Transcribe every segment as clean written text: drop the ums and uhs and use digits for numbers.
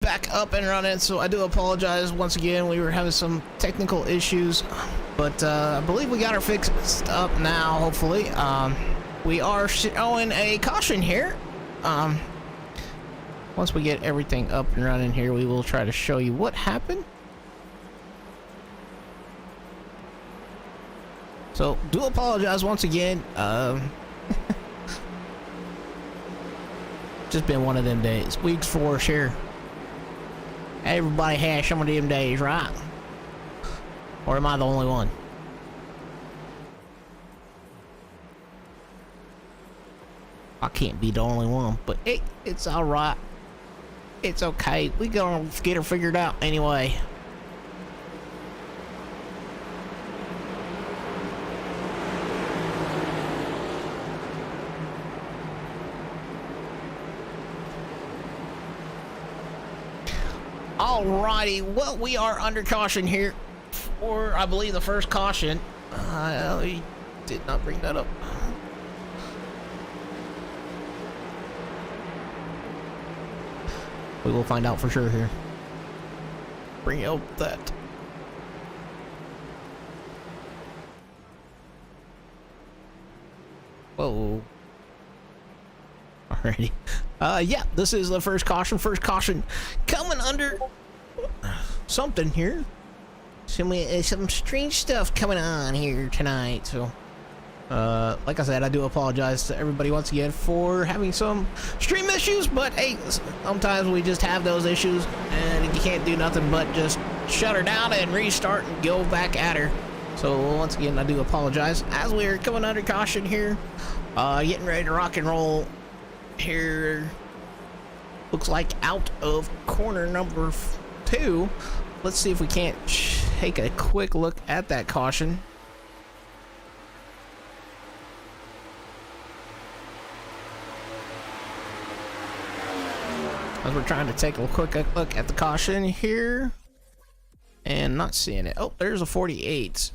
back up and running, so I do apologize once again. We were having some technical issues, but I believe we got her fixed up now, hopefully. We are showing a caution here. Once we get everything up and running here, we will try to show you what happened. So, do apologize once again. Just been one of them days. Weeks for sure. Everybody has some of them days, right? Or am I the only one? I can't be the only one, but it's alright. It's okay. We gonna get her figured out anyway. Alrighty, well, we are under caution here for, I believe, the first caution. I did not bring that up. We will find out for sure here. Bring up that. Whoa. Alrighty. Yeah, this is the first caution. First caution coming under something here. Some strange stuff coming on here tonight. So, like I said, I do apologize to everybody once again for having some stream issues. But hey, sometimes we just have those issues, and you can't do nothing but just shut her down and restart and go back at her. So once again, I do apologize. As we're coming under caution here, getting ready to rock and roll. Here looks like out of corner number 2. Let's see if we can't take a quick look at that caution. As we're trying to take a quick look at the caution here and not seeing it. Oh, there's a 48.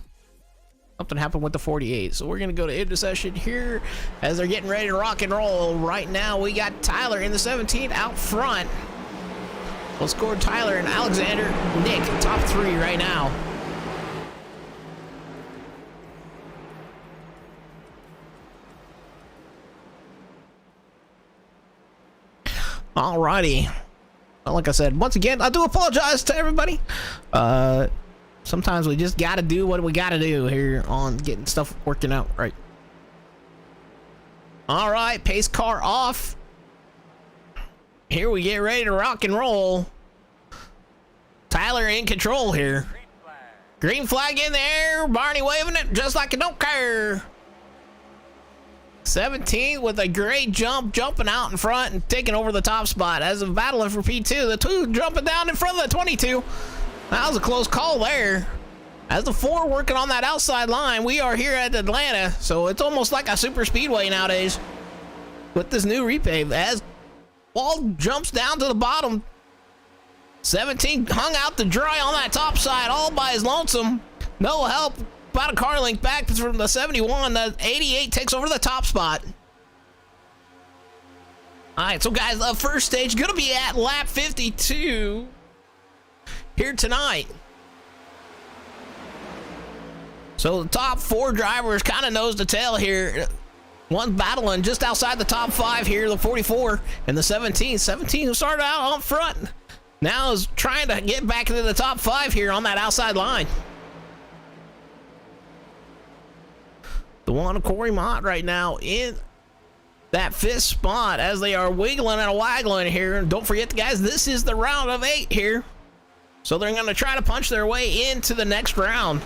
Something happened with the 48, so we're gonna go to intercession here as they're getting ready to rock and roll. Right now we got Tyler in the 17 out front. We'll score Tyler and Alexander, Nick, top 3 right now. Alrighty. Well, like I said, once again, I do apologize to everybody. Sometimes we just gotta do what we gotta do here on getting stuff working out right. All right, pace car off. Here we get ready to rock and roll. Tyler in control here. Green flag in the air. Barney waving it just like I don't care. 17 with a great jump, jumping out in front and taking over the top spot as a battler for P2. The 2 jumping down in front of the 22. That was a close call there. As the 4 working on that outside line, we are here at Atlanta, so it's almost like a super speedway nowadays with this new repave. As Wall jumps down to the bottom, 17 hung out to dry on that top side all by his lonesome. No help, about a car length back from the 71. The 88 takes over the top spot. All right, so guys, the first stage gonna be at lap 52 here tonight. So the top 4 drivers kind of nose to tail here. One battling just outside the top 5 here, the 44 and the 17. 17 who started out on front now is trying to get back into the top 5 here on that outside line. The one of Corey Mott right now in that 5th spot as they are wiggling and waggling here. And don't forget, guys, this is the round of 8 here. So they're going to try to punch their way into the next round.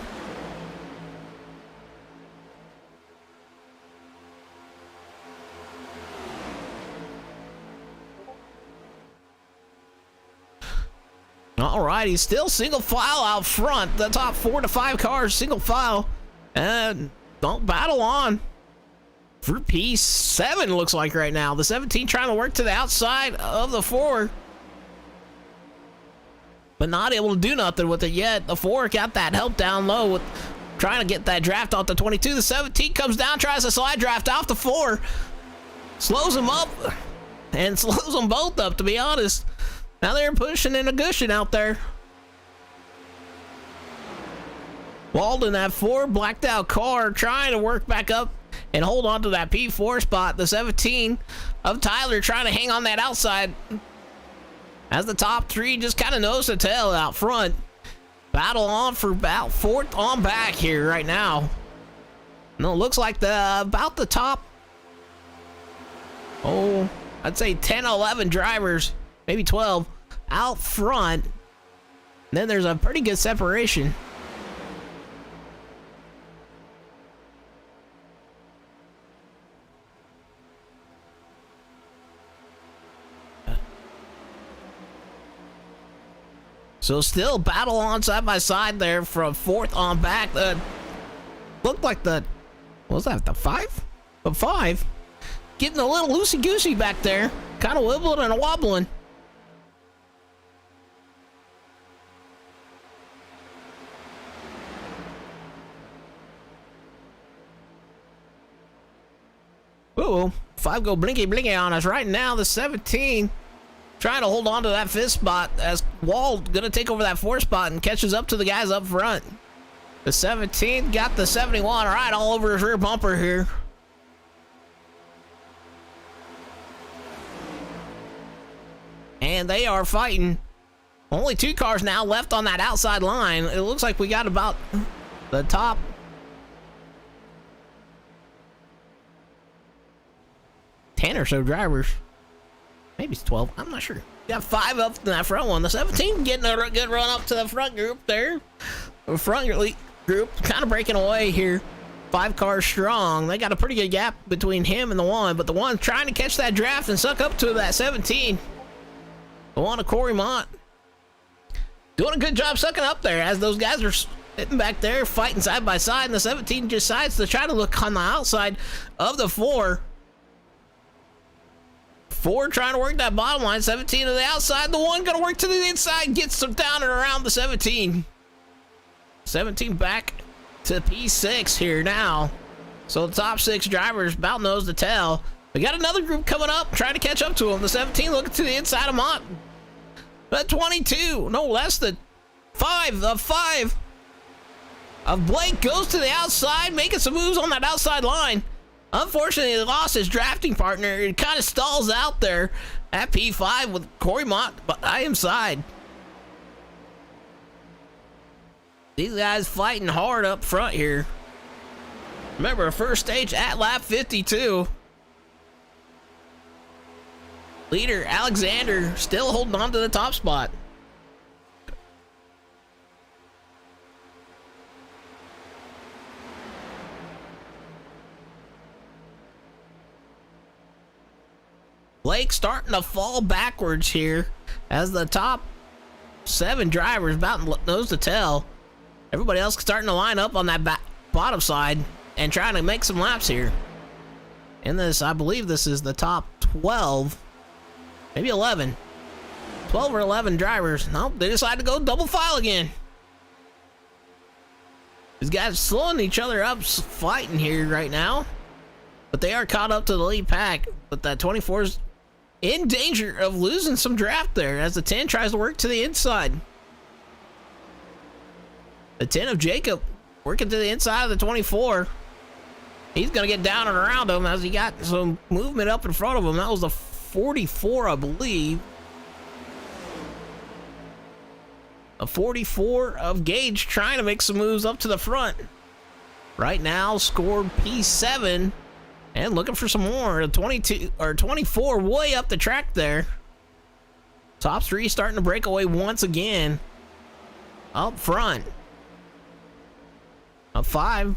All right, he's still single file out front. The top 4 to 5 cars, single file. And don't battle on for P7, looks like right now. The 17 trying to work to the outside of the 4. But not able to do nothing with it yet. The 4 got that help down low with trying to get that draft off the 22. The 17 comes down, tries to slide draft off the 4. Slows him up and slows them both up, to be honest. Now they're pushing in a cushion out there. Walden, that 4 blacked out car, trying to work back up and hold on to that P4 spot. The 17 of Tyler trying to hang on that outside as the top 3 just kind of nose to tail out front. Battle on for about 4th on back here right now. No, it looks like about the top, I'd say 10, 11 drivers, maybe 12 out front. And then there's a pretty good separation. So still battle on side by side there from 4th on back. Looked like what was that, the 5? The 5? Getting a little loosey-goosey back there. Kind of wibbling and wobbling. Uh-oh. 5 go blinky-blinky on us right now. The 17 trying to hold on to that 5th spot as Wald gonna take over that 4th spot and catches up to the guys up front. The 17 got the 71 right all over his rear bumper here. And they are fighting. Only 2 cars now left on that outside line. It looks like we got about the top 10 or so drivers. Maybe it's 12. I'm not sure. Got 5 up in that front one. The 17 getting a good run up to the front group there. The front group kind of breaking away here. 5 cars strong. They got a pretty good gap between him and the 1, but the 1 trying to catch that draft and suck up to that 17. The 1 of Corey Mont doing a good job sucking up there as those guys are sitting back there fighting side by side, and the 17 decides to try to look on the outside of the 4. 4 trying to work that bottom line, 17 to the outside, the 1 gonna work to the inside, gets them down and around the 17. 17 back to P6 here now. So the top 6 drivers about nose to tail. We got another group coming up, trying to catch up to them. The 17 looking to the inside of Mont. The 22, no less than 5, the 5 of Blake goes to the outside, making some moves on that outside line. Unfortunately, he lost his drafting partner. It kind of stalls out there at P5 with Corey Mont by his side. These guys fighting hard up front here. Remember, first stage at lap 52. Leader Alexander still holding on to the top spot. Blake starting to fall backwards here as the top 7 drivers about nose to tail. Everybody else starting to line up on that bottom side and trying to make some laps here. In this, I believe this is the top 12, maybe 11. 12 or 11 drivers. Nope, they decide to go double file again. These guys slowing each other up, fighting here right now. But they are caught up to the lead pack. But that 24's in danger of losing some draft there as the 10 tries to work to the inside. The 10 of Jacob working to the inside of the 24. He's going to get down and around him as he got some movement up in front of him. That was the 44, I believe. A 44 of Gage trying to make some moves up to the front. Right now, scored P7. And looking for some more. 22 or 24 way up the track there. Top 3 starting to break away once again. Up front. A 5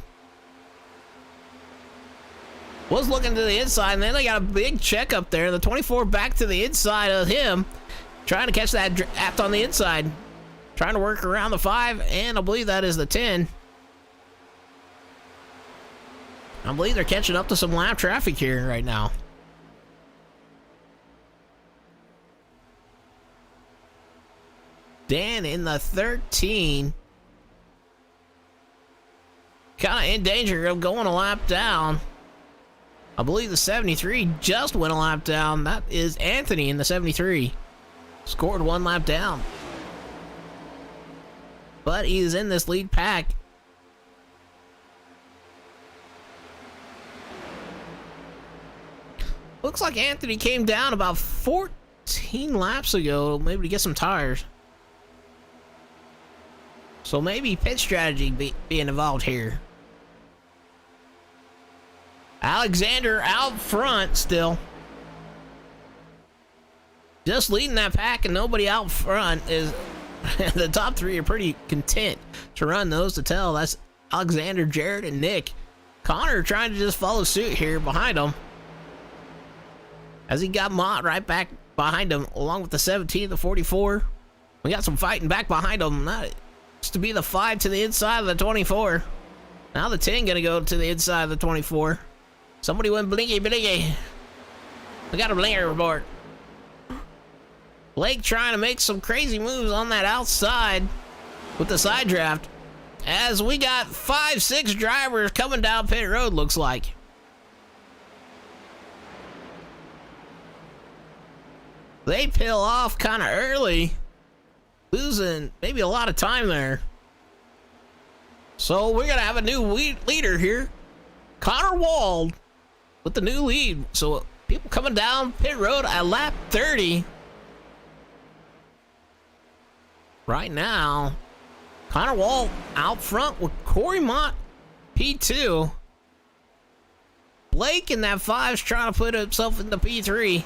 was looking to the inside, and then they got a big check up there. The 24 back to the inside of him, trying to catch that draft on the inside. Trying to work around the 5, and I believe that is the 10. I believe they're catching up to some lap traffic here right now. Dan in the 13. Kind of in danger of going a lap down. I believe the 73 just went a lap down. That is Anthony in the 73. scored 1 lap down. But he's in this lead pack. Looks like Anthony came down about 14 laps ago, maybe to get some tires. So maybe pit strategy being involved here. Alexander out front still. Just leading that pack and nobody out front is... the top 3 are pretty content to run nose to tail. That's Alexander, Jared, and Nick. Connor trying to just follow suit here behind him, as he got Mott right back behind him, along with the 17, the 44. We got some fighting back behind him. That used to be the 5 to the inside of the 24. Now the 10 gonna go to the inside of the 24. Somebody went blinky blinky. We got a blinker report. Blake trying to make some crazy moves on that outside with the side draft, as we got 5-6 drivers coming down pit road, looks like. They peel off kind of early, losing maybe a lot of time there. So we're going to have a new leader here. Connor Wald with the new lead. So people coming down pit road at lap 30. Right now, Connor Wald out front with Corey Mott, P2. Blake in that 5's trying to put himself in the P3.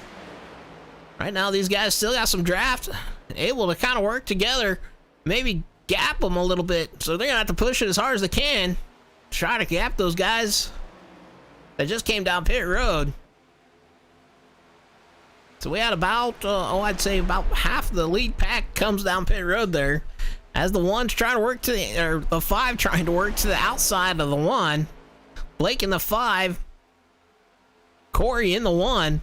Right now, these guys still got some draft, able to kind of work together, maybe gap them a little bit. So they're going to have to push it as hard as they can, try to gap those guys that just came down pit road. So we had about, I'd say about half the lead pack comes down pit road there, as the 1's trying to work to the, or the 5 trying to work to the outside of the 1. Blake in the 5, Corey in the 1,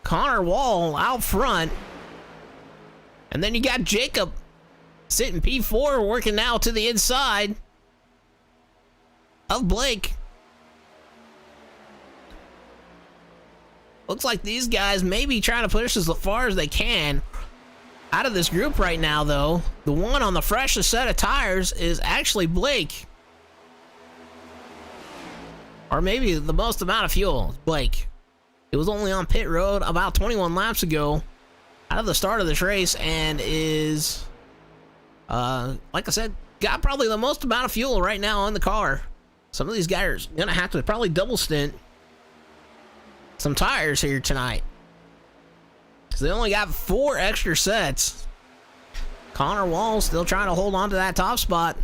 Connor Wall out front, and then you got Jacob sitting P4 working now to the inside of Blake. Looks like these guys may be trying to push as far as they can out of this group right now, though. The 1 on the freshest set of tires is actually Blake. Or maybe the most amount of fuel is Blake. It was only on pit road about 21 laps ago out of the start of this race, and is, like I said, got probably the most amount of fuel right now on the car. Some of these guys are going to have to probably double stint some tires here tonight, because they only got 4 extra sets. Connor Wall still trying to hold on to that top spot.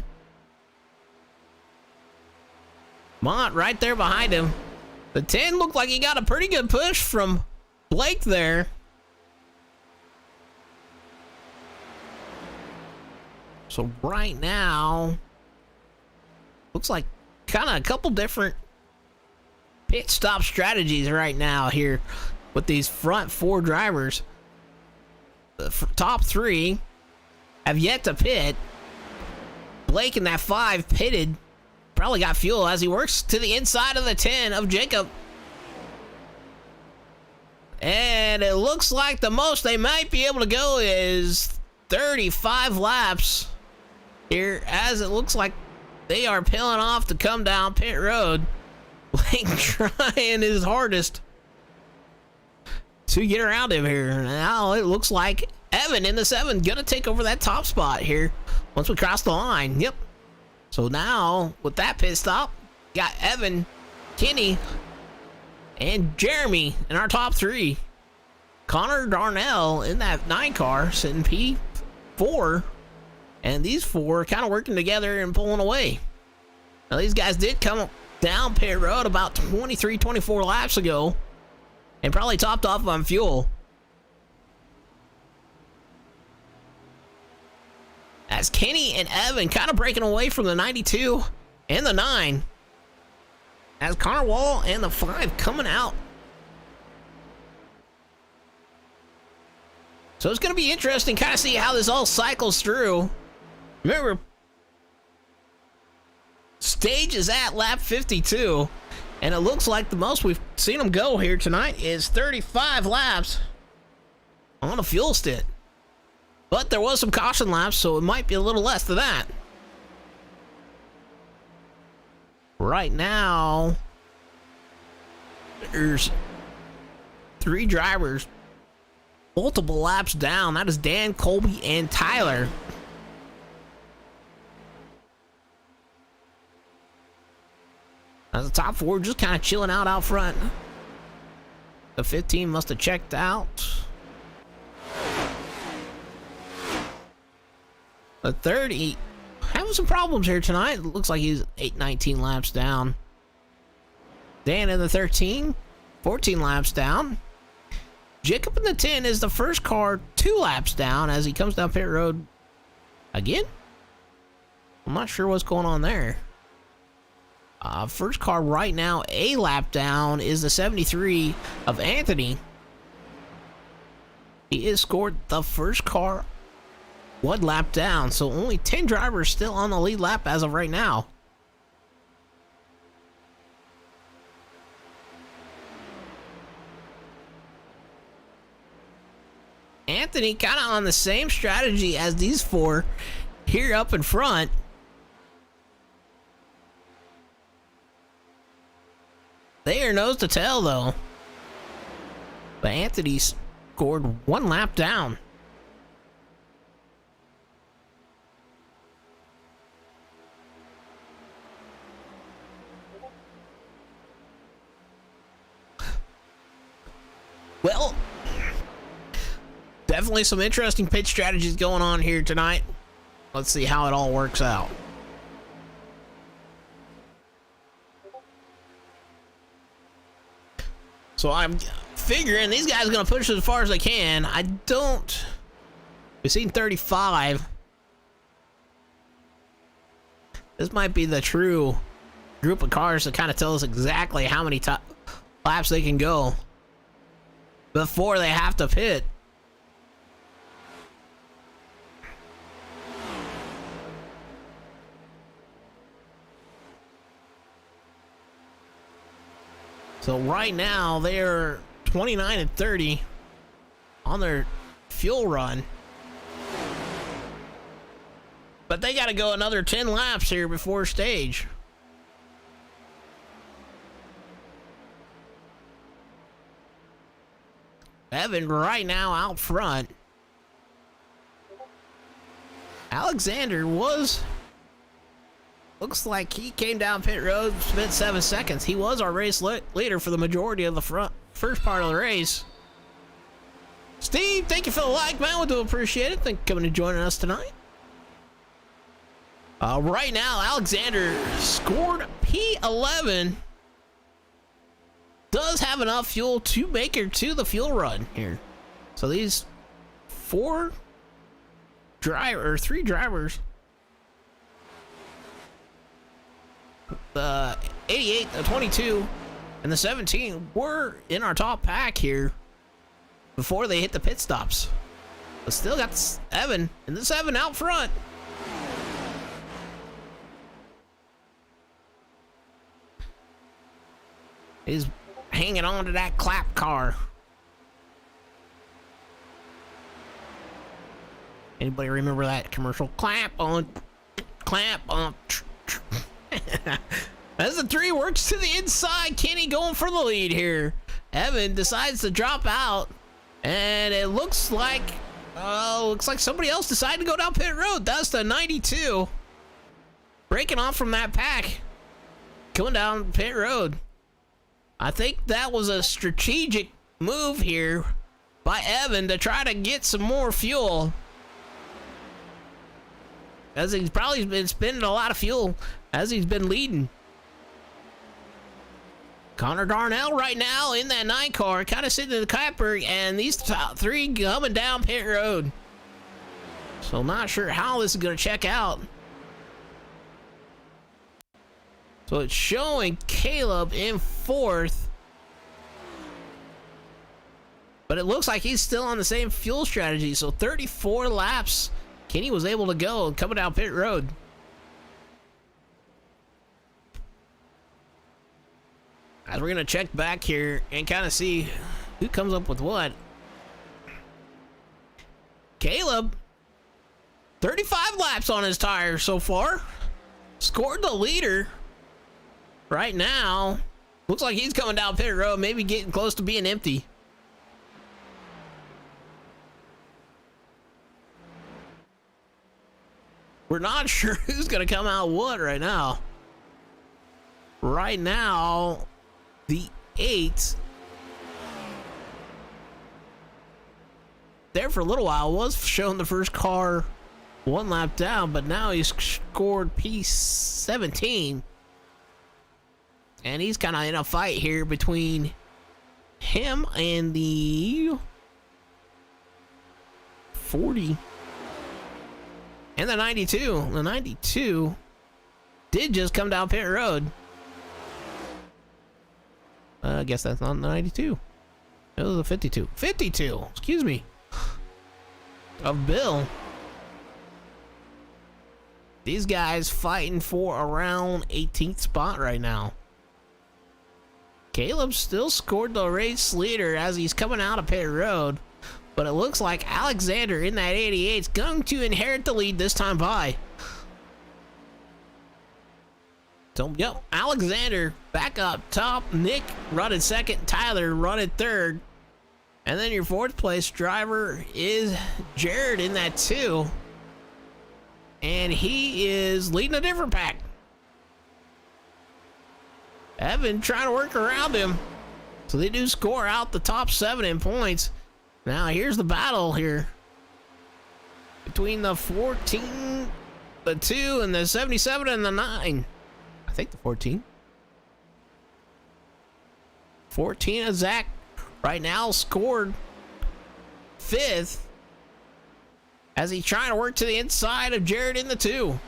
Mott right there behind him. The 10 looked like he got a pretty good push from Blake there. So right now, looks like kind of a couple different pit stop strategies right now here with these front 4 drivers. The top 3 have yet to pit. Blake in that 5 pitted, probably got fuel as he works to the inside of the 10 of Jacob. And it looks like the most they might be able to go is 35 laps here, as it looks like they are peeling off to come down pit road. Blake trying his hardest to get around him here. Now it looks like Evan in the 7 gonna take over that top spot here once we cross the line. Yep. So now with that pit stop, got Evan, Kenny, and Jeremy in our top 3. Connor Darnell in that 9 car sitting P4, and these 4 kind of working together and pulling away. Now these guys did come down pit road about 23, 24 laps ago, and probably topped off on fuel. As Kenny and Evan kind of breaking away from the 92 and the 9. As Connor Wall and the 5 coming out. So it's going to be interesting kind of see how this all cycles through. Remember, stage is at lap 52, and it looks like the most we've seen them go here tonight is 35 laps on a fuel stint. But there was some caution laps, so it might be a little less than that. Right now, there's 3 drivers, multiple laps down. That is Dan, Colby, and Tyler. As the top 4 just kind of chilling out front. The 15 must have checked out. The 30 having some problems here tonight. It looks like he's 19 laps down. Dan in the 13, 14 laps down. Jacob in the 10 is the first car 2 laps down as he comes down pit road again. I'm not sure what's going on there. First car right now a lap down is the 73 of Anthony. He is scored the first car 1 lap down, so only 10 drivers still on the lead lap as of right now. Anthony kind of on the same strategy as these 4 here up in front. They are nose to tail though. But Anthony scored 1 lap down. Well, definitely some interesting pit strategies going on here tonight. Let's see how it all works out. So I'm figuring these guys are going to push as far as they can. We've seen 35. This might be the true group of cars that kind of tell us exactly how many laps they can go before they have to pit. So right now they're 29 and 30 on their fuel run. But they got to go another 10 laps here before stage. Evan right now out front. Alexander looks like he came down pit road, spent 7 seconds. He was our race leader for the majority of the first part of the race. Steve, thank you for the like, man. We do appreciate it. Thank you for coming and joining us tonight. Right now, Alexander scored P11. Does have enough fuel to make it to the fuel run here. So these 3 drivers, the 88, the 22, and the 17 were in our top pack here before they hit the pit stops. But still got Evan, and this Evan out front. He's hanging on to that clap car. Anybody remember that commercial? Clap on, clap on. As the 3 works to the inside, Kenny going for the lead here. Evan decides to drop out, and it looks like somebody else decided to go down pit road. That's the 92 breaking off from that pack, going down pit road. I think that was a strategic move here by Evan to try to get some more fuel, as he's probably been spending a lot of fuel as he's been leading. Connor Darnell right now in that 9 car, kind of sitting in the clapper, and these top 3 coming down pit road. So not sure how this is going to check out. So it's showing Caleb in 4th. But it looks like he's still on the same fuel strategy. So 34 laps Kenny was able to go coming down pit road. As we're going to check back here and kind of see who comes up with what. Caleb 35 laps on his tire so far. Scored the leader. Right now, looks like he's coming down pit road, maybe getting close to being empty. We're not sure who's going to come out what right now. Right now, the 8 there for a little while was showing the first car 1 lap down, but now he's scored P17. And he's kind of in a fight here between him and the 40 and the 92. The 92 did just come down pit road. I guess that's not the 92. It was a 52. 52, excuse me. Of Bill. These guys fighting for around 18th spot right now. Caleb still scored the race leader as he's coming out of pit road, but it looks like Alexander in that 88 is going to inherit the lead this time by. So, yep, Alexander back up top. Nick running second. Tyler running third. And then your 4th place driver is Jared in that 2. And he is leading a different pack. Evan trying to work around him. So they do score out the top 7 in points. Now here's the battle here. Between the 14, the 2, and the 77 and the 9. I think the 14. 14 of Zach right now scored 5th. As he's trying to work to the inside of Jared in the 2.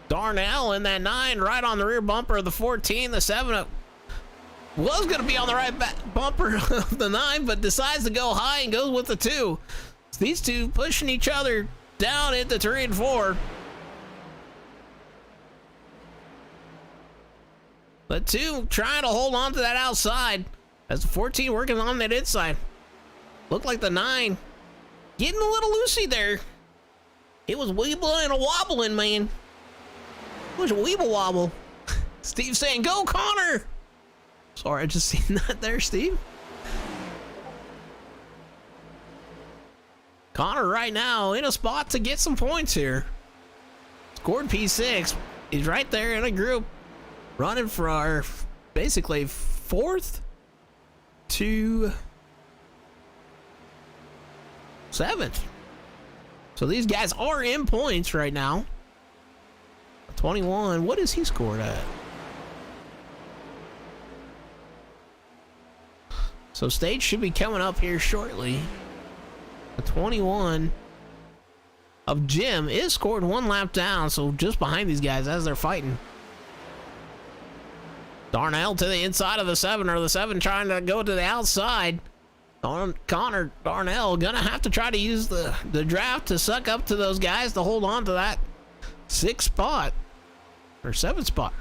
Darnell in that 9 right on the rear bumper of the 14. The 7 was going to be on the right bumper of the 9, but decides to go high and goes with the 2. So these two pushing each other down into 3 and 4. The 2 trying to hold on to that outside as the 14 working on that inside. Looked like the 9 getting a little loosey there. It was weebling and a wobbling, man. It was a weeble wobble. Steve saying, go Connor. Sorry, I just seen that there, Steve. Connor right now in a spot to get some points here. Scored P6. He's right there in a group running for our basically 4th to 7th. So these guys are in points right now. 21. What is he scored at? So stage should be coming up here shortly. The 21 of Jim is scored 1 lap down, so just behind these guys as they're fighting. Darnell to the inside of the 7, or the 7 trying to go to the outside. Connor Darnell gonna have to try to use the draft to suck up to those guys to hold on to that 6th spot or 7th spot.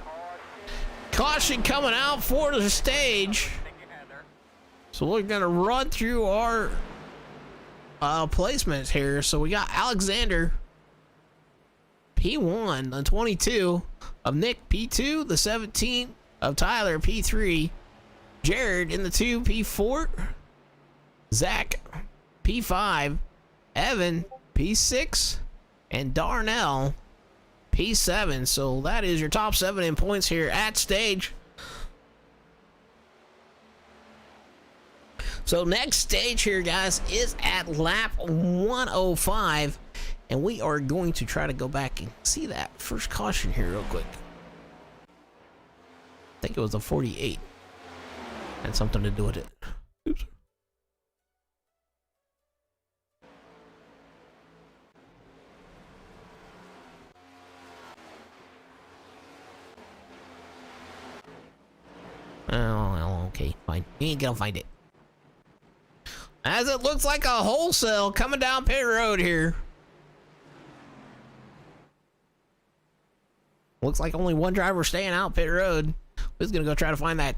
Caution coming out for the stage. So we're gonna run through our placements here. So we got Alexander P1, the 22 of Nick P2, the 17 of Tyler P3, Jared in the 2 P4, Zach P5, Evan P6, and Darnell P7. So that is your top 7 in points here at stage. So next stage here, guys, is at lap 105, and we are going to try to go back and see that first caution here real quick. I think it was a 48. Had something to do with it. Oops. Oh, okay, fine. We ain't gonna find it. As it looks like a wholesale coming down pit road here. Looks like only one driver staying out pit road. We're gonna go try to find that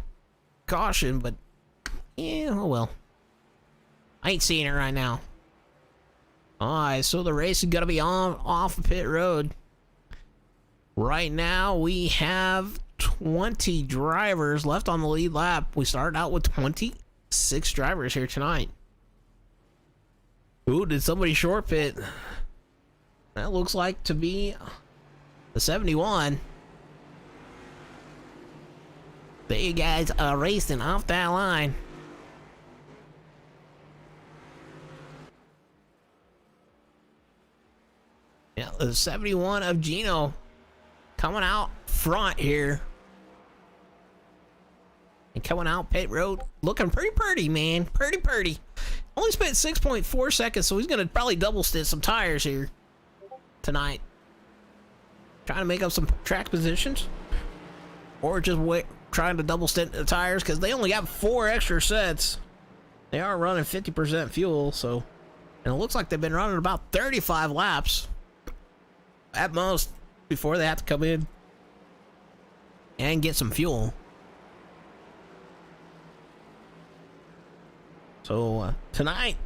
caution, but yeah, oh well. I ain't seeing it right now. Alright, so the race is gonna be on off the pit road. Right now we have 20 drivers left on the lead lap. We started out with 26 drivers here tonight. Ooh, did somebody short pit? That looks like to be the 71. They guys are racing off that line. Yeah, the 71 of Gino coming out front here. And coming out pit road looking pretty, man. Pretty. Only spent 6.4 seconds, so he's going to probably double stint some tires here tonight. Trying to make up some track positions. Or just trying to double stint the tires because they only got 4 extra sets. They are running 50% fuel, so. And it looks like they've been running about 35 laps at most before they have to come in and get some fuel. So tonight,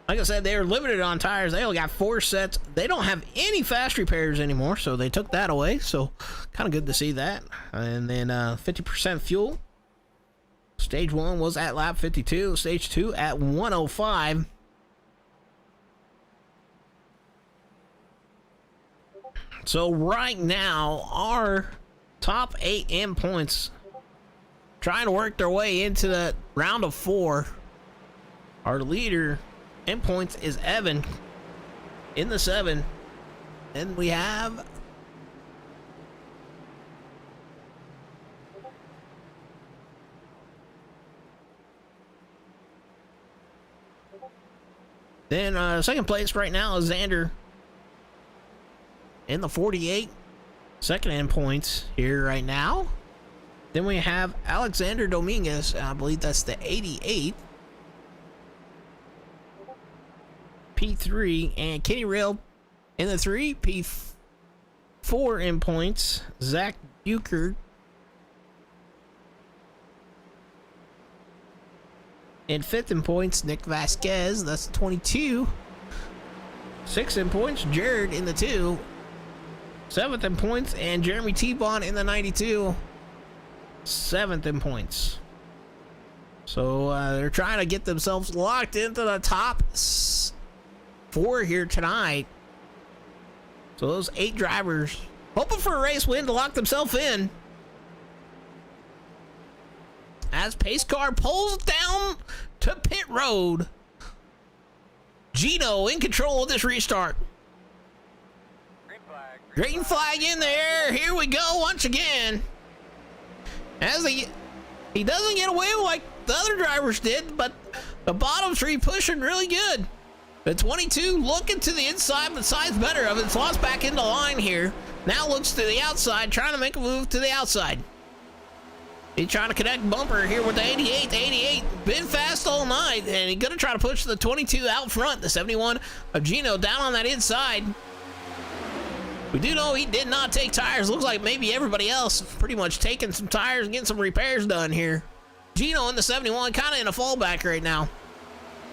like I said, they are limited on tires. They only got 4 sets. They don't have any fast repairs anymore, so they took that away. So kind of good to see that. And then 50% fuel. Stage 1 was at lap 52. Stage 2 at 105. So right now, our top 8 in points trying to work their way into the round of 4. Our leader in points is Evan in the 7. Then we have second place right now is Xander in the 48. Second in points here right now. Then we have Alexander Dominguez. I believe that's the 88. P3. And Kenny Rail in the 3. P4 in points. Zach Bucher. In 5th in points, Nick Vasquez. That's 22. 6th in points, Jared in the 2. 7th in points, and Jeremy T-Bond in the 92. 7th in points. So they're trying to get themselves locked into the top 4 here tonight. So those 8 drivers hoping for a race win to lock themselves in. As pace car pulls down to pit road. Gino in control of this restart. Green flag in there. Here we go once again. As he doesn't get away like the other drivers did, but the bottom 3 pushing really good. The 22 looking to the inside, but side's better of it. It's lost back into line here. Now looks to the outside, trying to make a move to the outside. He's trying to connect bumper here with the 88. The 88 been fast all night, and he's going to try to push the 22 out front. The 71 of Gino down on that inside. We do know he did not take tires. Looks like maybe everybody else pretty much taking some tires and getting some repairs done here. Gino in the 71 kind of in a fallback right now.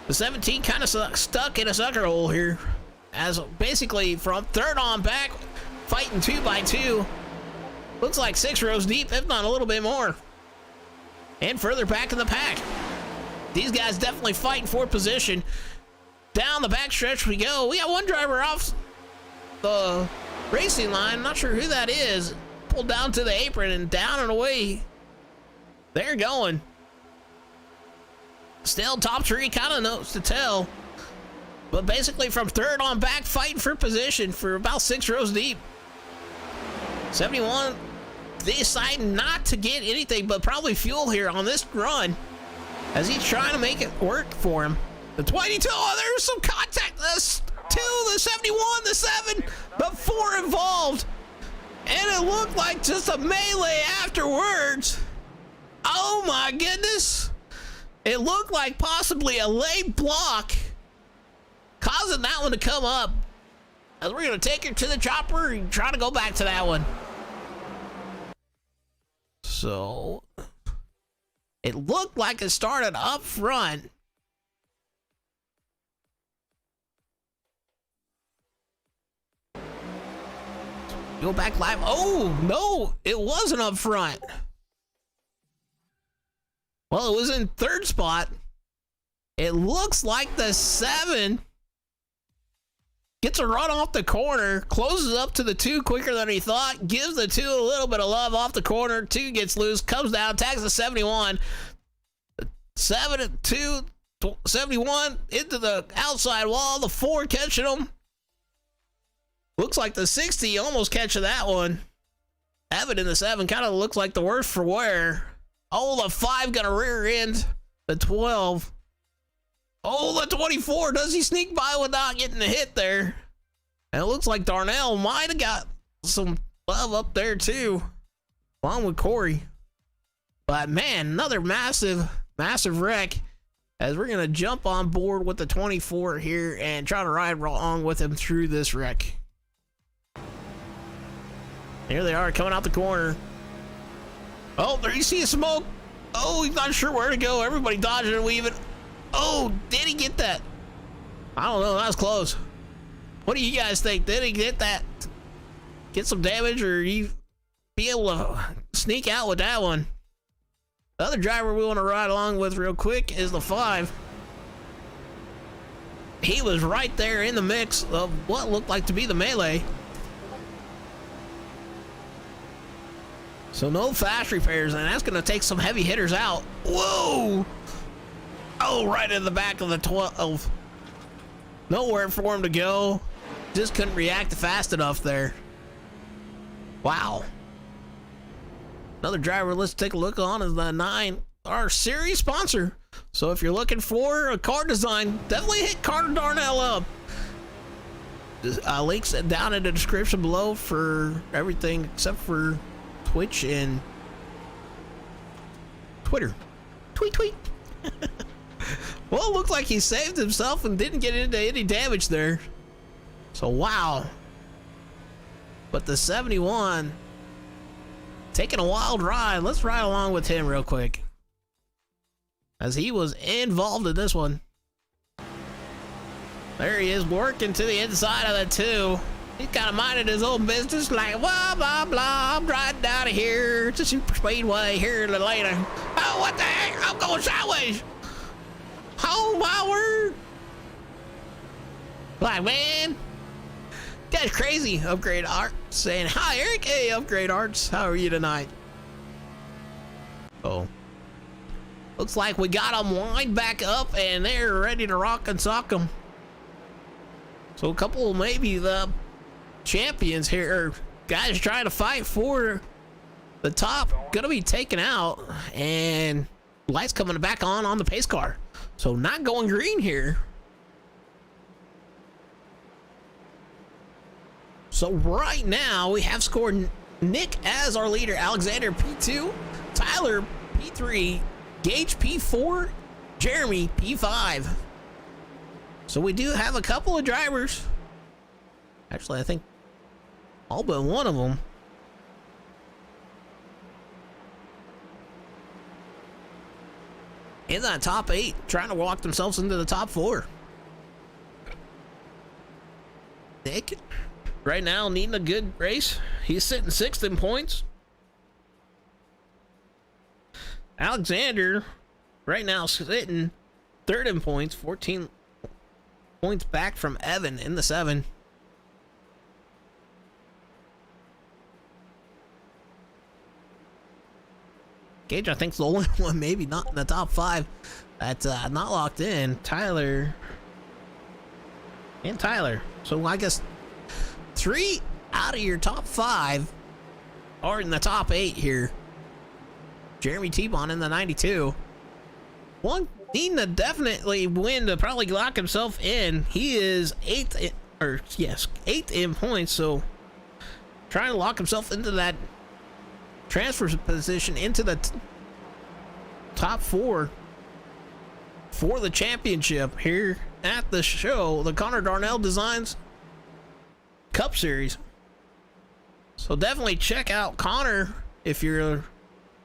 The 17 kind of stuck in a sucker hole here. As basically from 3rd on back, fighting 2 by 2. Looks like 6 rows deep, if not a little bit more. And further back in the pack. These guys definitely fighting for position. Down the backstretch we go. We got one driver off the racing line. Not sure who that is. Pulled down to the apron and down and away. They're going. Still top 3 kind of knows to tell. But basically from 3rd on back, fighting for position for about 6 rows deep. 71, they decide not to get anything but probably fuel here on this run as he's trying to make it work for him. The 22, oh, there's some contact. The 2, the 71, the 7, but 4 involved. And it looked like just a melee afterwards. Oh my goodness. It looked like possibly a late block causing that one to come up. As we're going to take her to the chopper and try to go back to that one. So, it looked like it started up front. Go back live. Oh, no, it wasn't up front. Well, it was in third spot. It looks like the 7 gets a run off the corner, closes up to the 2 quicker than he thought, gives the 2 a little bit of love off the corner. 2 gets loose, comes down, tags the 71. 2 71 into the outside wall. The 4 catching him. Looks like the 60 almost catching that one. Evan in the 7 kind of looks like the worst for wear. Oh, the 5 got a rear end. The 12. Oh, the 24. Does he sneak by without getting a hit there? And it looks like Darnell might have got some love up there too, along with Corey. But man, another massive wreck, as we're going to jump on board with the 24 here and try to ride along with him through this wreck. Here they are coming out the corner. Oh, there you see smoke. Oh, he's not sure where to go. Everybody dodging and weaving. Oh, did he get that? I don't know. That was close. What do you guys think? Did he get that? Get some damage, or he be able to sneak out with that one? The other driver we want to ride along with real quick is the 5. He was right there in the mix of what looked like to be the melee. So no fast repairs, and that's going to take some heavy hitters out. Whoa! Oh, right in the back of the 12. Nowhere for him to go. Just couldn't react fast enough there. Wow. Another driver let's take a look on is the 9, our series sponsor. So if you're looking for a car design, definitely hit Carter Darnell up. Links down in the description below for everything except for Twitch and Twitter. Tweet. Well, it looks like he saved himself and didn't get into any damage there. So, wow. But the 71 taking a wild ride. Let's ride along with him real quick, as he was involved in this one. There he is, working to the inside of the 2. He's kind of minding his own business, like, blah, blah, blah. I'm riding out of here. It's a super speedway here a little later. Oh, what the heck? I'm going sideways. Oh, my word. Like, man, that's crazy. Upgrade Art saying, hi, Eric. Hey, Upgrade Arts. How are you tonight? Oh. Looks like we got them lined back up, and they're ready to rock and sock them. So a couple, maybe the champions here, guys trying to fight for the top, gonna be taken out, and lights coming back on the pace car. So not going green here. So right now we have scored Nick as our leader, Alexander P2, Tyler P3, Gage P4, Jeremy P5. So we do have a couple of drivers. Actually, I think all but one of them. In that top 8, trying to walk themselves into the top 4. Nick, right now, needing a good race. He's sitting 6th in points. Alexander, right now, sitting 3rd in points, 14 points back from Evan in the 7. Gage, I think, is the only one maybe not in the top 5 that's not locked in. Tyler and Tyler. So I guess 3 out of your top 5 are in the top 8 here. Jeremy T-Bon in the 92. One needing to definitely win to probably lock himself in. He is 8th in points, so trying to lock himself into that transfer position into the top 4 for the championship here at the show, the Connor Darnell Designs Cup Series. So definitely check out Connor if you're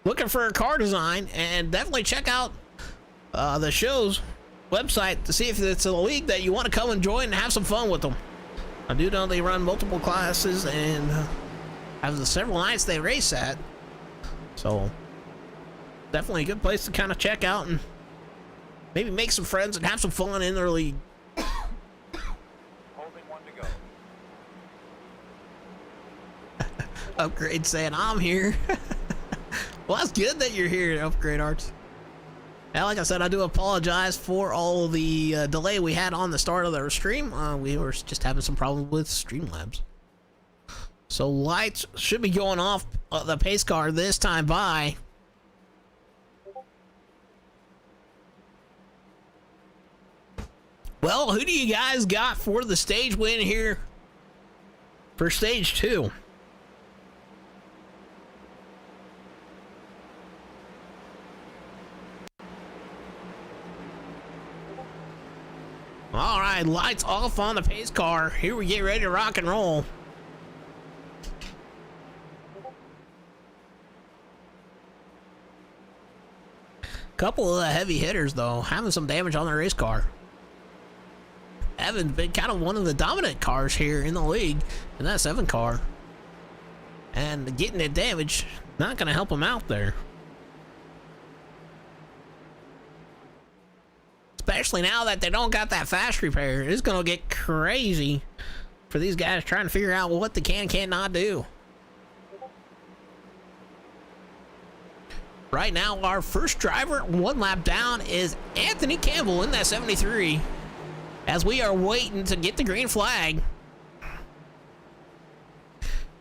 looking for a car design, and definitely check out the show's website to see if it's a league that you want to come and join and have some fun with them. I do know they run multiple classes and Have the several nights they race at. So definitely a good place to kind of check out and maybe make some friends and have some fun in their league. Holding one to go. Upgrade saying I'm here. Well, that's good that you're here, Upgrade Arts. Now, like I said, I do apologize for all the delay we had on the start of the stream. We were just having some problems with Streamlabs. So lights should be going off the pace car this time by. Well, who do you guys got for the stage win here for stage 2? All right, lights off on the pace car. Here we get ready to rock and roll. Couple of the heavy hitters, though, having some damage on the race car. Evan's been kind of one of the dominant cars here in the league in that 7 car. And getting that damage, not going to help him out there. Especially now that they don't got that fast repair. It's going to get crazy for these guys trying to figure out what they cannot do. Right now, our first driver, 1 lap down, is Anthony Campbell in that 73. As we are waiting to get the green flag.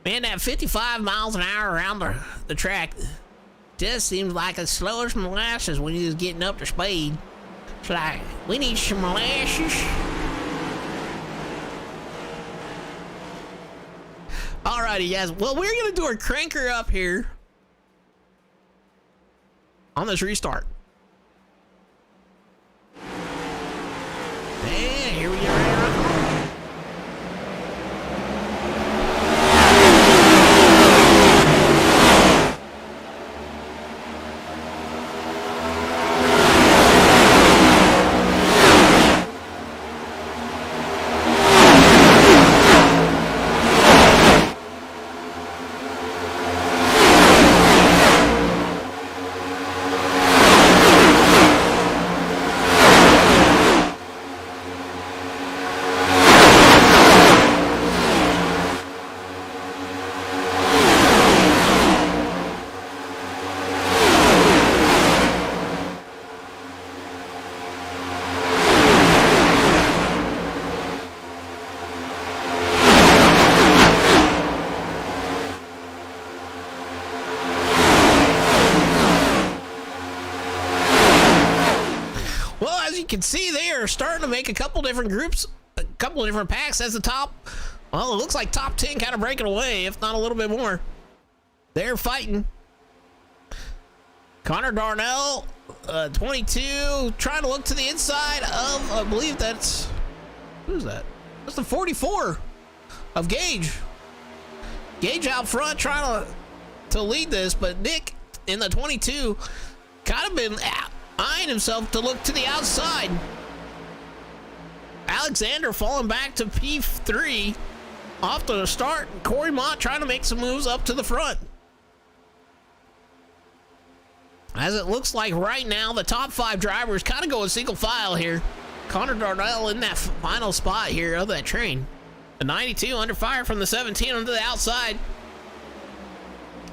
Man, that 55 miles an hour around the track just seems like it's slower as molasses when you're getting up to speed. It's like, we need some molasses. Alrighty, guys. Well, we're going to do our cranker up here on this restart. And here we go. Can see they are starting to make a couple different groups, a couple of different packs as the top. Well, it looks like top 10 kind of breaking away, if not a little bit more. They're fighting. Connor Darnell, 22, trying to look to the inside of, I believe that's, who's that? That's the 44 of Gage. Gage out front trying to lead this, but Nick in the 22 kind of been eyeing himself to look to the outside. Alexander falling back to P3 off to the start. Corey Mott trying to make some moves up to the front. As it looks like right now, the top 5 drivers kind of going single file here. Connor Darnell in that final spot here of that train. The 92 under fire from the 17 onto the outside.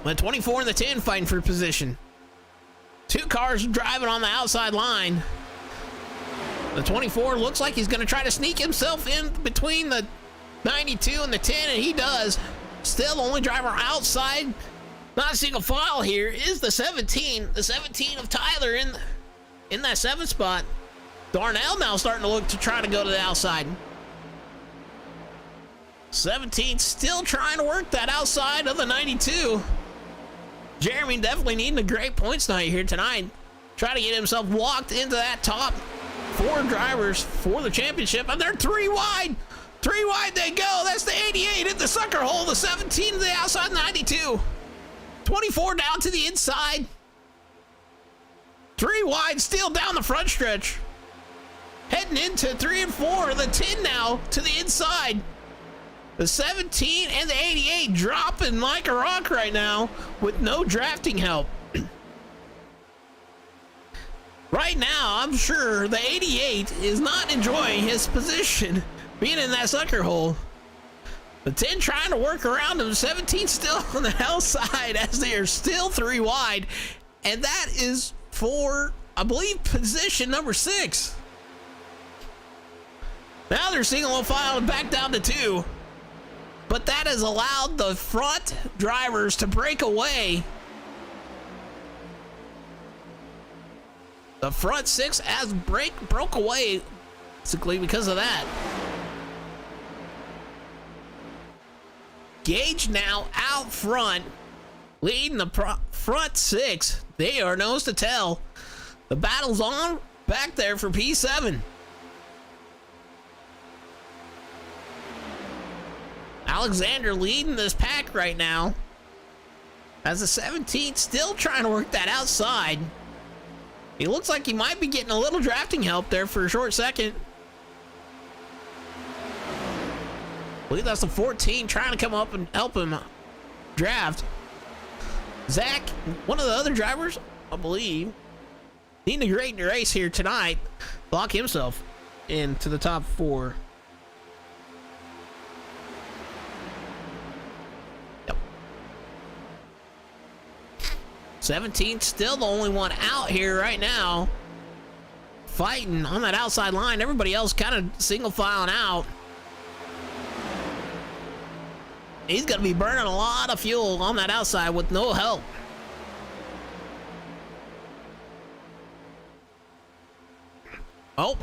The 24 and the 10 fighting for position. 2 cars driving on the outside line. The 24 looks like he's going to try to sneak himself in between the 92 and the 10, and he does. Still, the only driver outside, not a single file here, is the 17. The 17 of Tyler in that 7th spot. Darnell now starting to look to try to go to the outside. 17 still trying to work that outside of the 92. Jeremy definitely needing a great points night here tonight. Try to get himself walked into that top 4 drivers for the championship, and they're 3 wide. 3 wide they go. That's the 88 in the sucker hole. The 17 to the outside, 92. 24 down to the inside. 3 wide still down the front stretch. Heading into 3 and 4. The 10 now to the inside. The 17 and the 88 dropping like a rock right now with no drafting help. Right now, I'm sure the 88 is not enjoying his position being in that sucker hole. The 10 trying to work around him. 17 still on the outside as they are still 3 wide. And that is for, I believe, position number 6. Now they're single file back down to 2. But that has allowed the front drivers to break away. The front 6 has broke away basically because of that. Gage now out front, leading the front 6. They are nose to tail. The battle's on back there for P7. Alexander leading this pack right now, as the 17 still trying to work that outside. He looks like he might be getting a little drafting help there for a short second. I believe that's the 14 trying to come up and help him draft. Zach, one of the other drivers, I believe, needing a great race here tonight, lock himself into the top 4. Yep. 17 still the only one out here right now, fighting on that outside line. Everybody else kind of single filing out. He's going to be burning a lot of fuel on that outside with no help. Oh,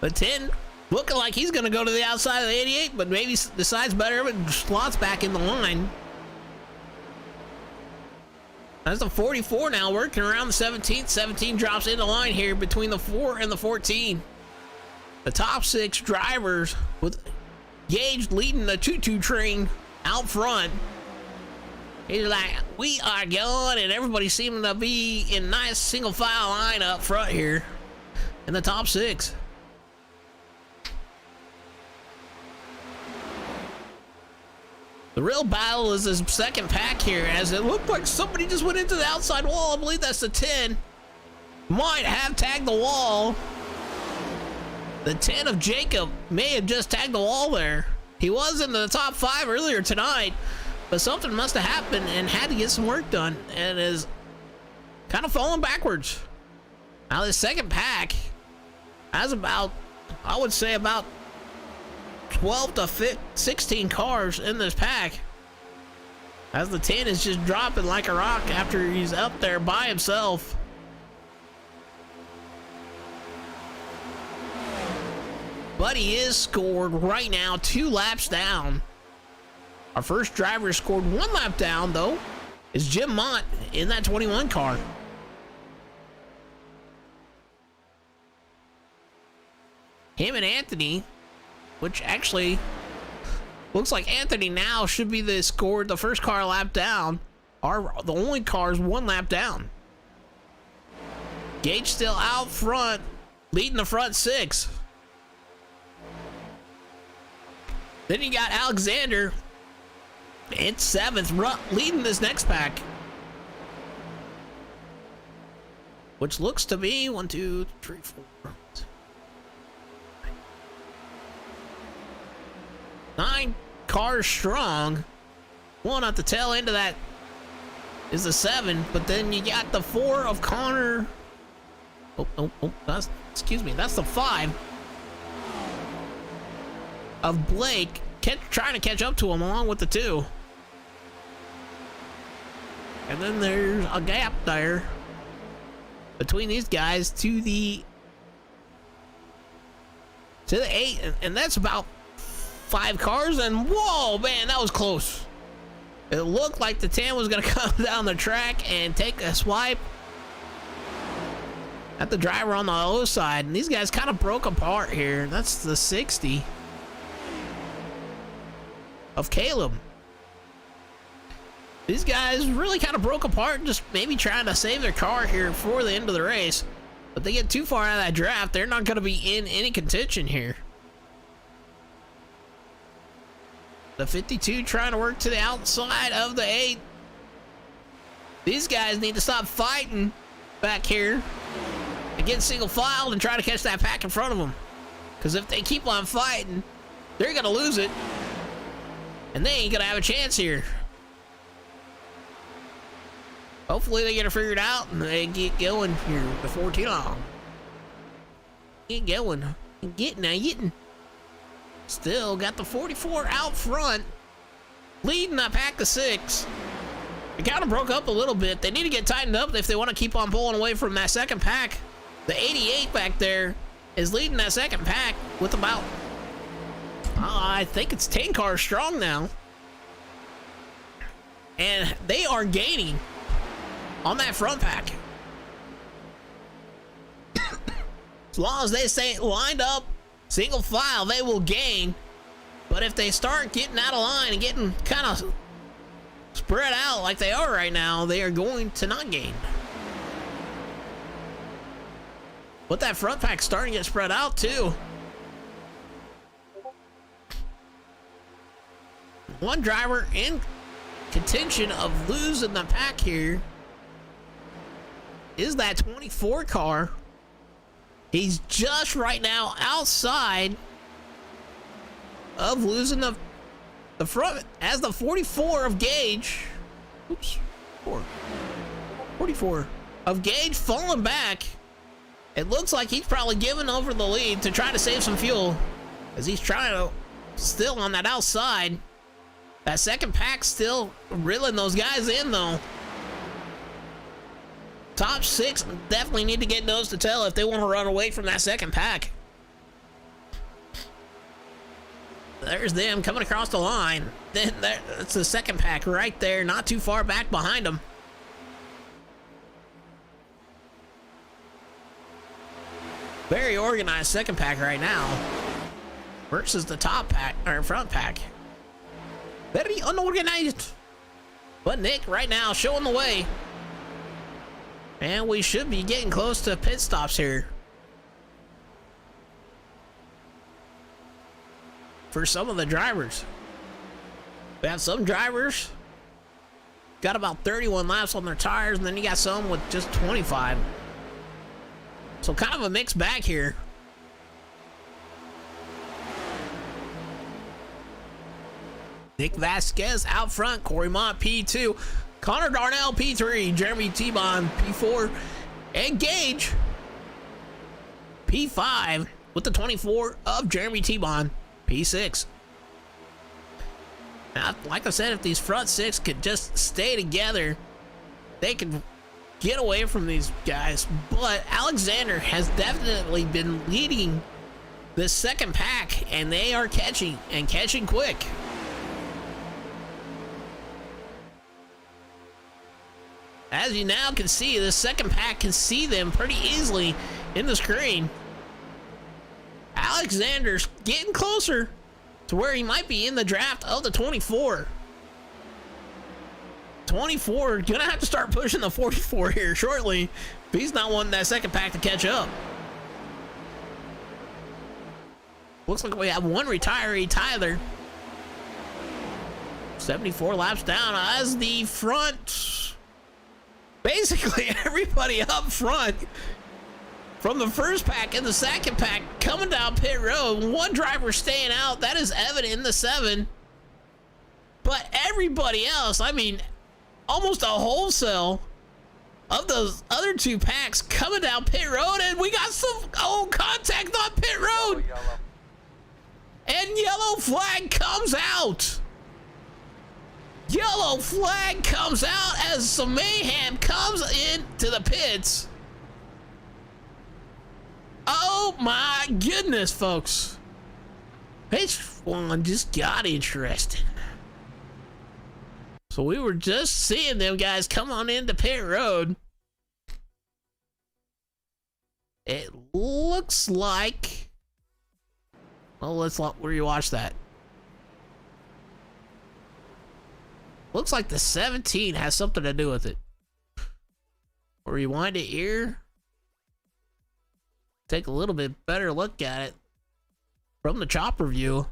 the 10 looking like he's going to go to the outside of the 88, but maybe decides better and slots back in the line. That's the 44 now working around the 17. 17 drops in the line here between the 4 and the 14. The top 6 drivers with Gage leading the 2-2 train out front. He's like, we are going, and everybody seeming to be in nice single file line up front here in the top 6. The real battle is this second pack here, as it looked like somebody just went into the outside wall. I believe that's the 10. Might have tagged the wall. The 10 of Jacob may have just tagged the wall there. He was in the top 5 earlier tonight, but something must have happened and had to get some work done, and is kind of falling backwards. Now this second pack has about, I would say, about 12 to 16 cars in this pack, as the 10 is just dropping like a rock after he's up there by himself. But he is scored right now 2 laps down. Our first driver scored 1 lap down, though, is Jim Mott in that 21 car. Him and Anthony, which actually looks like Anthony now should be the first car lap down, are the only cars 1 lap down. Gage still out front, leading the front 6. Then you got Alexander in 7th, leading this next pack, which looks to be 1, 2, 3, 4, 9 cars strong. One at the tail end of that is the 7, but then you got the 4 of Connor. That's the 5 of Blake trying to catch up to him along with the 2. And then there's a gap there between these guys to the 8, and that's about 5 cars. And whoa, man, that was close. It looked like the 10 was gonna come down the track and take a swipe at the driver on the other side, and these guys kind of broke apart here. That's the 60 of Caleb. These guys really kind of broke apart, just maybe trying to save their car here before the end of the race. But they get too far out of that draft, they're not going to be in any contention here. The 52 trying to work to the outside of the 8. These guys need to stop fighting back here and get single filed and try to catch that pack in front of them. Because if they keep on fighting, they're going to lose it. And they ain't going to have a chance here. Hopefully they get it figured out and they get going here with the 14 on. Get going. Getting. Still got the 44 out front, leading that pack of 6. It kind of broke up a little bit. They need to get tightened up if they want to keep on pulling away from that second pack. The 88 back there is leading that second pack with about, I think it's 10 cars strong now. And they are gaining on that front pack. As long as they stay lined up, single file, they will gain. But if they start getting out of line and getting kind of spread out like they are right now, they are going to not gain. But that front pack's starting to get spread out too. One driver in contention of losing the pack here is that 24 car. He's just right now outside of losing the front as the 44 of Gage. Oops. 44 of Gage falling back. It looks like he's probably giving over the lead to try to save some fuel as he's trying to still on that outside. That second pack still reeling those guys in though. Top 6 definitely need to get nose to tail if they want to run away from that second pack. There's them coming across the line. Then that's the second pack right there, not too far back behind them. Very organized second pack right now versus the top pack or front pack. Very unorganized. But Nick right now showing the way. And we should be getting close to pit stops here. For some of the drivers. We have some drivers got about 31 laps on their tires, and then you got some with just 25. So kind of a mixed bag here. Nick Vasquez out front, Corey Mott P2, Connor Darnell P3, Jeremy T-Bond P4, and Gage P5 with the 24 of Jeremy T-Bond P6. Now, like I said, if these front 6 could just stay together, they could get away from these guys. But Alexander has definitely been leading this second pack, and they are catching, and catching quick. As you now can see, the second pack can see them pretty easily in the screen. Alexander's getting closer to where he might be in the draft of the 24. 24 gonna have to start pushing the 44 here shortly if he's not wanting that second pack to catch up. Looks like we have one retiree, Tyler. 74 laps down as the front. Basically everybody up front from the first pack and the second pack coming down pit road. One driver staying out, that is evident in the 7. But everybody else, I mean, almost a wholesale of those other 2 packs coming down pit road, and we got some contact on pit road. And yellow flag comes out. Yellow flag comes out as some mayhem comes into the pits. Oh my goodness, folks. This one just got interesting. So we were just seeing them guys come on into pit road. It looks like... Well, let's rewatch that. Looks like the 17 has something to do with it. Rewind it here. Take a little bit better look at it from the chopper view.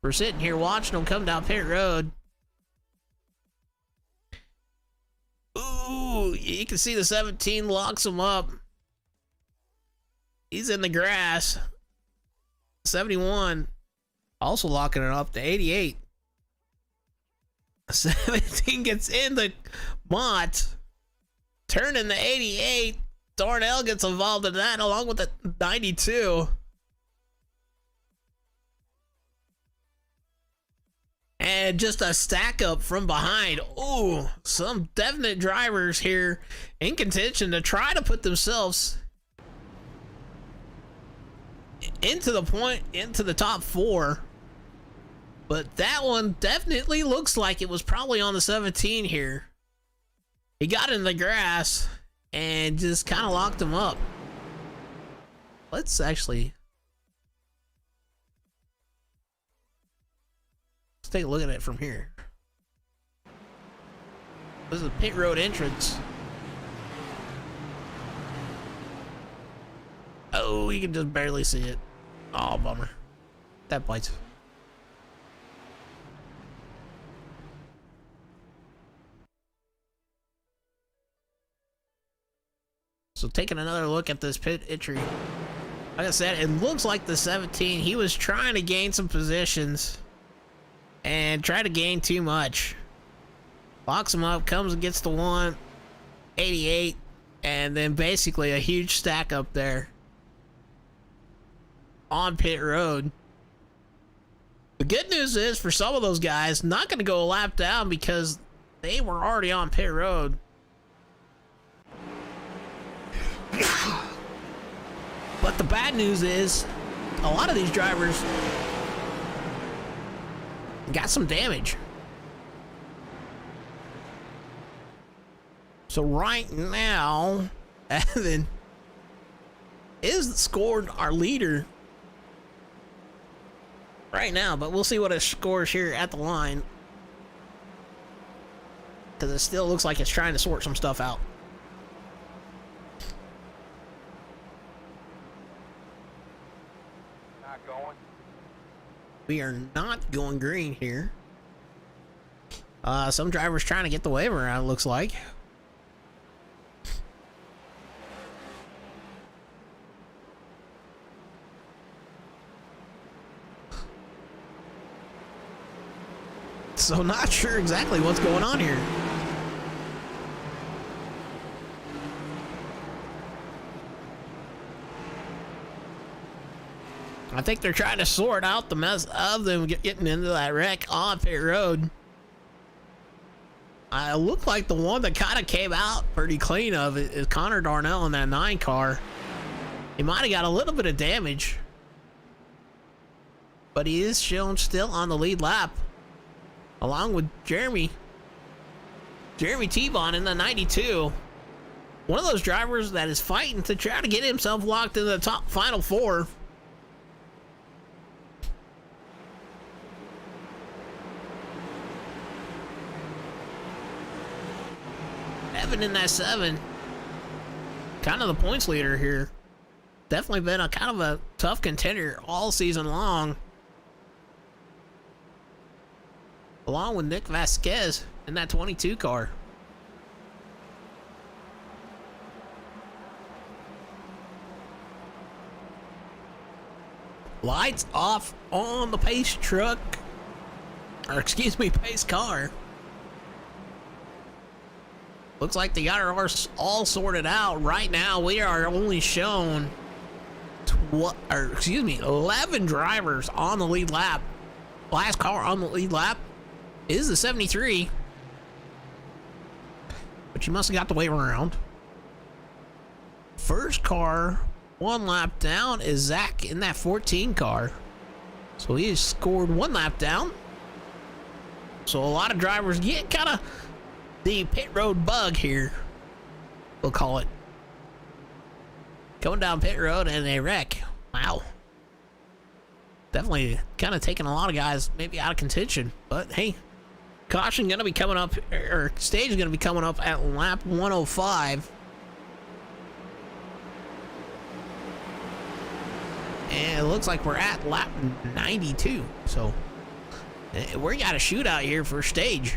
We're sitting here watching them come down pit road. Ooh, you can see the 17 locks him up. He's in the grass. 71 also locking it up to 88. 17 gets in the Mott. Turning the 88. Darnell gets involved in that along with the 92. And just a stack up from behind. Ooh, some definite drivers here in contention to try to put themselves into the top 4. But that one definitely looks like it was probably on the 17 here. He got in the grass and just kind of locked him up. Let's actually take a look at it from here. This is a pit road entrance. Oh, you can just barely see it. Oh, bummer. That bites. So taking another look at this pit entry. Like I said, it looks like the 17, he was trying to gain some positions and try to gain too much. Locks him up, comes and gets the 188, and then basically a huge stack up there on pit road. The good news is for some of those guys, not going to go a lap down because they were already on pit road. But the bad news is a lot of these drivers got some damage. So right now, Evan is scored our leader right now, but we'll see what it scores here at the line, because it still looks like it's trying to sort some stuff out. Not going. We are not going green here. Some drivers trying to get the wave around, it looks like. So not sure exactly what's going on here. I think they're trying to sort out the mess of them getting into that wreck on pit road. I look like the one that kind of came out pretty clean of it is Connor Darnell in that 9 car. He might have got a little bit of damage, but he is shown still on the lead lap, along with Jeremy T-Bone in the 92. One of those drivers that is fighting to try to get himself locked in the top final 4. Evan in that 7, kind of the points leader here. Definitely been a kind of a tough contender all season long, along with Nick Vasquez in that 22 car. Lights off on the pace truck, or excuse me, pace car. Looks like they got ours all sorted out. Right now, we are only shown 11 drivers on the lead lap. Last car on the lead lap is the 73, but you must have got the wave around. First car 1 lap down is Zach in that 14 car, so he has scored 1 lap down. So a lot of drivers get kind of the pit road bug here, we'll call it, going down pit road and they wreck. Wow, definitely kind of taking a lot of guys maybe out of contention. But hey, caution gonna be coming up, or stage is gonna be coming up at lap 105, and it looks like we're at lap 92. So We got a shootout here for stage.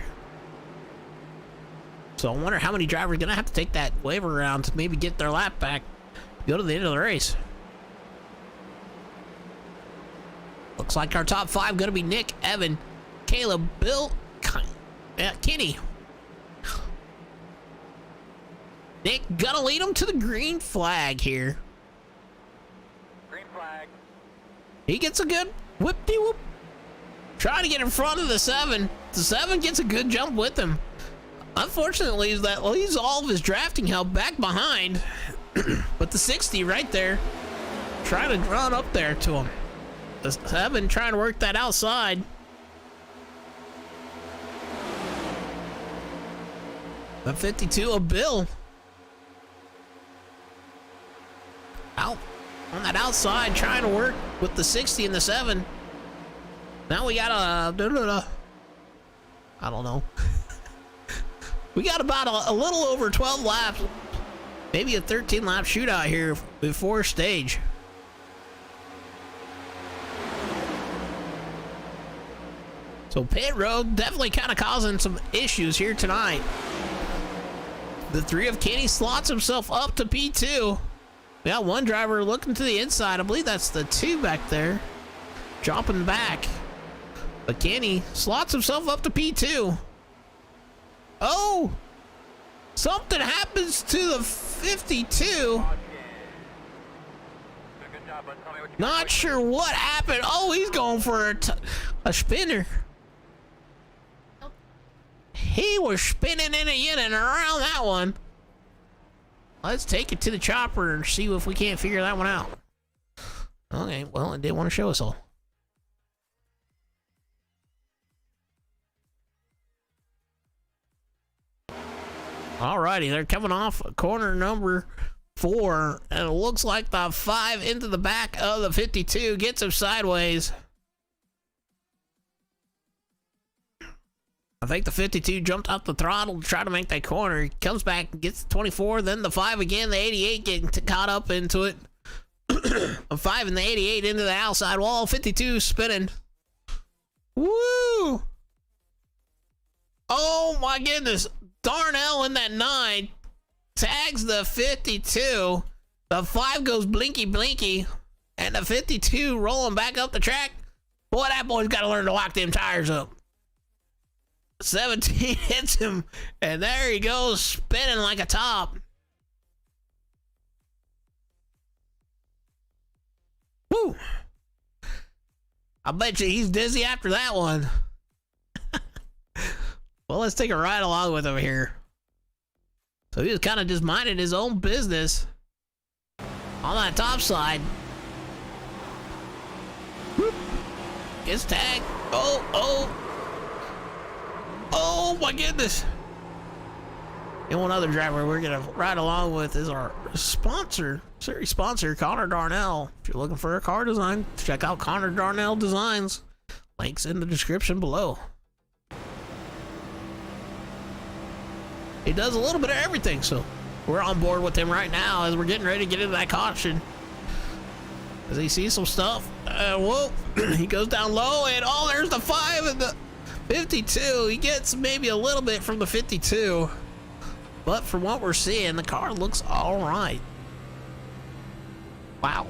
So I wonder how many drivers are going to have to take that waiver around to maybe get their lap back, go to the end of the race. Looks like our top 5 going to be Nick, Evan, Caleb, Bill, Kenny. Nick gonna lead him to the green flag here. Green flag. He gets a good whoop-de-whoop. Trying to get in front of the 7. The 7 gets a good jump with him. Unfortunately, that leaves all of his drafting help back behind. But the 60 right there, trying to run up there to him. The 7 trying to work that outside. The 52 of Bill. Out on that outside, trying to work with the 60 and the 7. Now we got I don't know. We got about a little over 12 laps, maybe a 13 lap shootout here before stage. So pit road definitely kind of causing some issues here tonight. The 3 of Kenny slots himself up to P2. We got one driver looking to the inside. I believe that's the 2 back there, dropping back. But Kenny slots himself up to P2. Oh! Something happens to the 52. Not sure what happened. Oh, he's going for a spinner. He was spinning in and around that one. Let's take it to the chopper and see if we can't figure that one out. Okay, well, it didn't want to show us all. Alrighty, they're coming off corner number 4, and it looks like the 5 into the back of the 52 gets him sideways. I think the 52 jumped out the throttle to try to make that corner. He comes back and gets the 24, then the 5 again, the 88 getting caught up into it. A 5 and the 88 into the outside wall, 52 spinning. Woo! Oh my goodness. Darnell in that 9 tags the 52. The 5 goes blinky blinky, and the 52 rolling back up the track. Boy, that boy's got to learn to lock them tires up. 17 hits him, and there he goes, spinning like a top. Woo! I bet you he's dizzy after that one. Well, let's take a ride along with him here. So he was kind of just minding his own business on that top side. Whoop. Gets tagged. Oh my goodness. And one other driver we're gonna ride along with is our sponsor, series sponsor, Connor Darnell. If you're looking for a car design, check out Connor Darnell Designs. Links in the description below. He does a little bit of everything, so we're on board with him right now as we're getting ready to get into that caution. As he sees some stuff, whoa, he goes down low, and oh, there's the 5 and the 52. He gets maybe a little bit from the 52, but from what we're seeing, the car looks all right. Wow.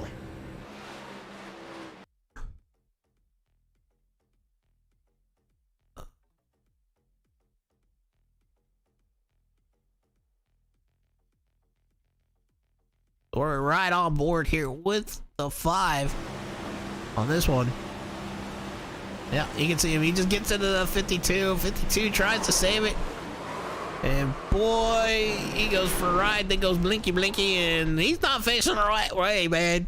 We're right on board here with the 5 on this one. Yeah, you can see him. He just gets into the 52. 52 tries to save it. And boy, he goes for a ride, then goes blinky blinky, and he's not facing the right way, man.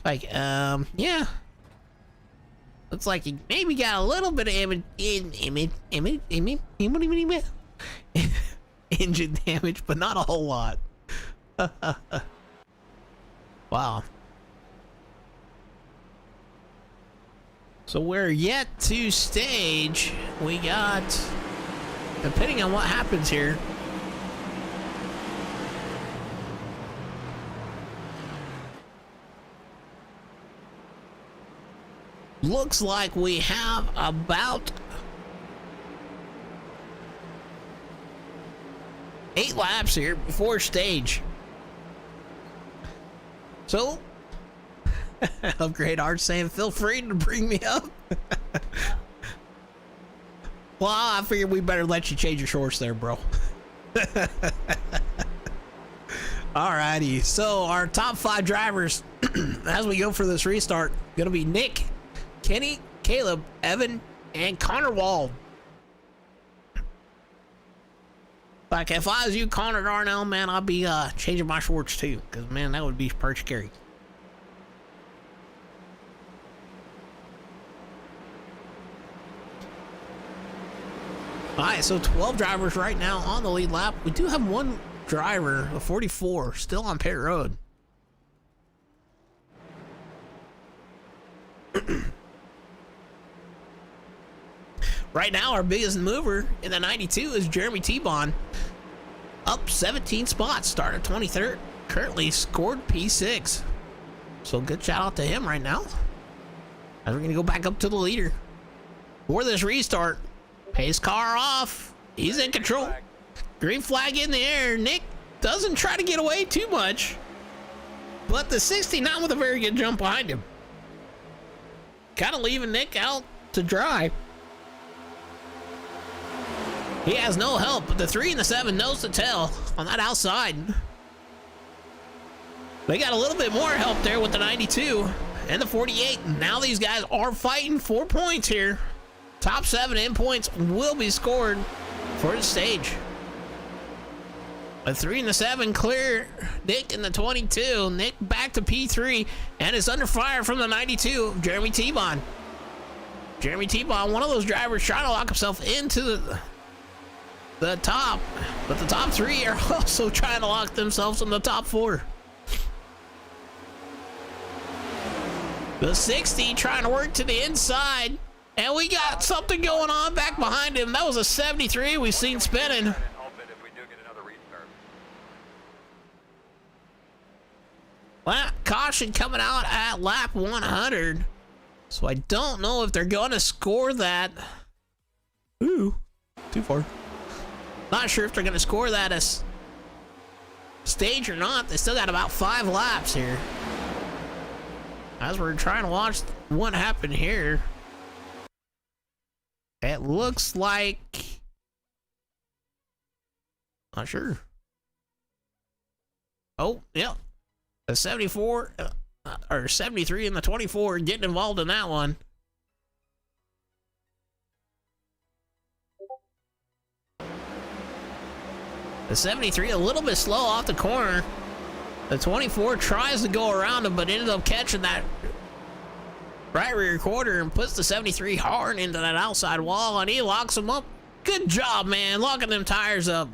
Like, yeah. Looks like he maybe got a little bit of engine damage, but not a whole lot. Wow. So we're yet to stage. We got, depending on what happens here, looks like we have about 8 laps here before stage. So, Upgrade Art saying, feel free to bring me up. Well, I figured we better let you change your shorts there, bro. Alrighty, so our top 5 drivers as we go for this restart, gonna be Nick, Kenny, Caleb, Evan, and Connor Wald. Like, if I was you, Connor Darnell, man, I'd be changing my shorts too, because, man, that would be pretty scary. Alright, so 12 drivers right now on the lead lap. We do have one driver, a 44, still on pit road. Right now, our biggest mover in the 92 is Jeremy T-Bon. Up 17 spots, started 23rd, currently scored P6. So good shout out to him right now. As we're gonna go back up to the leader. For this restart, pace car off, he's in control. Green flag in the air. Nick doesn't try to get away too much, but the 69 with a very good jump behind him. Kind of leaving Nick out to dry. He has no help, but the 3 and the 7 nose to tail on that outside. They got a little bit more help there with the 92 and the 48. Now these guys are fighting for points here. Top 7 in points will be scored for the stage. A 3 and the 7 clear Nick in the 22. Nick back to P3 and is under fire from the 92. Jeremy T-Bon. Jeremy T-Bon, one of those drivers trying to lock himself into the top, but the top 3 are also trying to lock themselves in the top 4. The 60 trying to work to the inside, and we got something going on back behind him. That was a 73 we've seen spinning. Well, caution coming out at lap 100. So I don't know if they're going to score that. Ooh, too far. Not sure if they're going to score that as stage or not. They still got about 5 laps here. As we're trying to watch what happened here. It looks like... Not sure. Oh, yeah. The 74, or 73 and the 24 getting involved in that one. The 73 a little bit slow off the corner. The 24 tries to go around him, but ended up catching that right rear quarter and puts the 73 hard into that outside wall, and he locks him up. Good job, man, locking them tires up.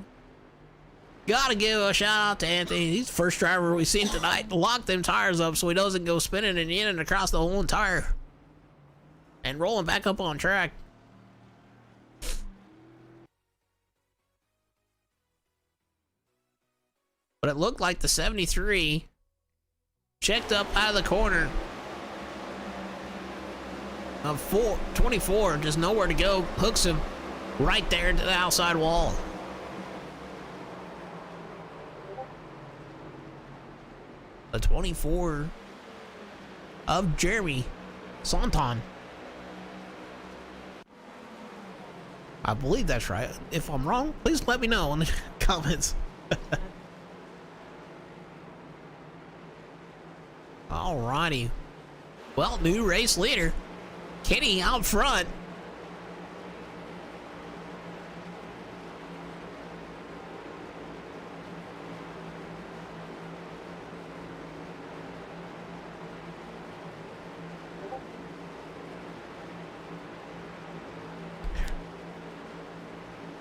Gotta give a shout out to Anthony. He's the first driver we've seen tonight to lock them tires up so he doesn't go spinning and in and across the whole entire and rolling back up on track. But it looked like the 73 checked up out of the corner of 24, just nowhere to go, hooks him right there into the outside wall. The 24 of Jeremy Santon. I believe that's right. If I'm wrong, please let me know in the comments. Alrighty. Well, new race leader. Kenny out front.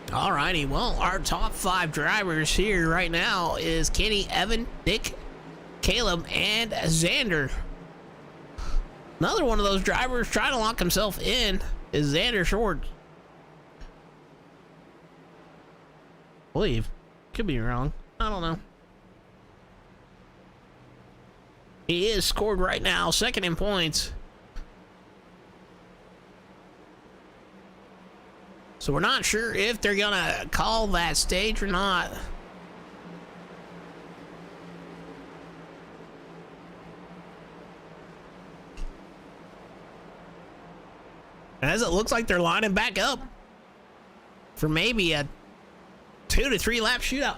Alrighty, well, our top 5 drivers here right now is Kenny, Evan, Nick, Caleb, and Xander. Another one of those drivers trying to lock himself in is Xander Short. I believe. Could be wrong. I don't know. He is scored right now, second in points. So we're not sure if they're gonna call that stage or not. As it looks like they're lining back up for maybe a 2 to 3 lap shootout.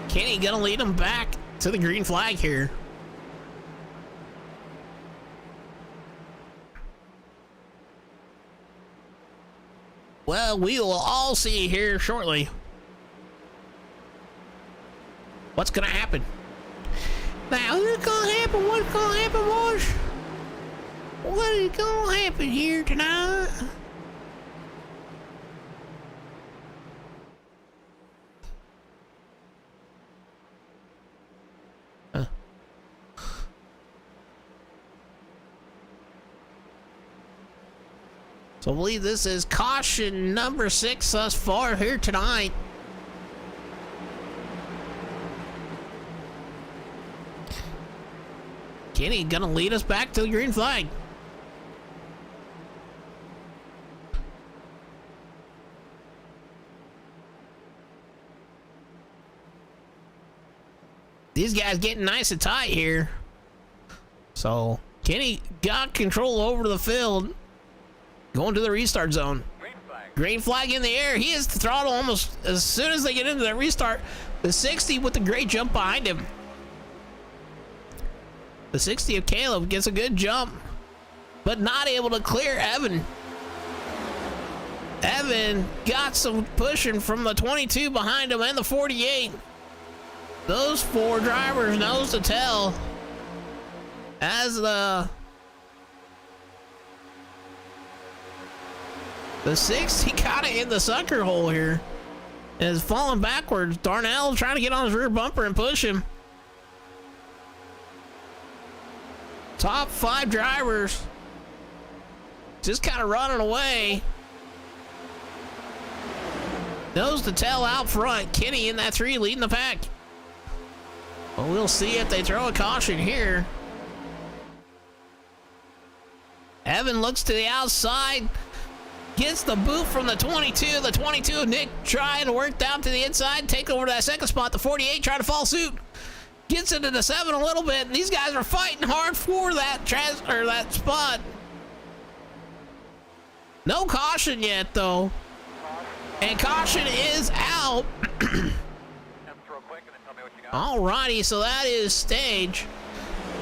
Kenny gonna lead them back to the green flag here. Well, we will all see here shortly what's gonna happen. Now, what's gonna happen? What's gonna happen, boys? What is gonna happen here tonight? So I believe this is caution number 6 thus far here tonight. Kenny gonna lead us back to the green flag. These guys getting nice and tight here. So Kenny got control over the field. Going to the restart zone. Green flag in the air. He hits the throttle almost as soon as they get into the restart. The 60 with the great jump behind him. The 60 of Caleb gets a good jump, but not able to clear Evan. Evan got some pushing from the 22 behind him and the 48. Those 4 drivers nose to tail as the 60 kind of in the sucker hole here and is falling backwards. Darnell trying to get on his rear bumper and push him. Top 5 drivers just kind of running away. Nose to tail out front. Kenny in that 3 leading the pack. Well, we'll see if they throw a caution here. Evan looks to the outside. Gets the boot from the 22. The 22, Nick trying to work down to the inside. Take over to that second spot. The 48 trying to follow suit. Gets into the 7 a little bit. And these guys are fighting hard for that that spot. No caution yet, though. And caution is out. Alrighty, so that is stage.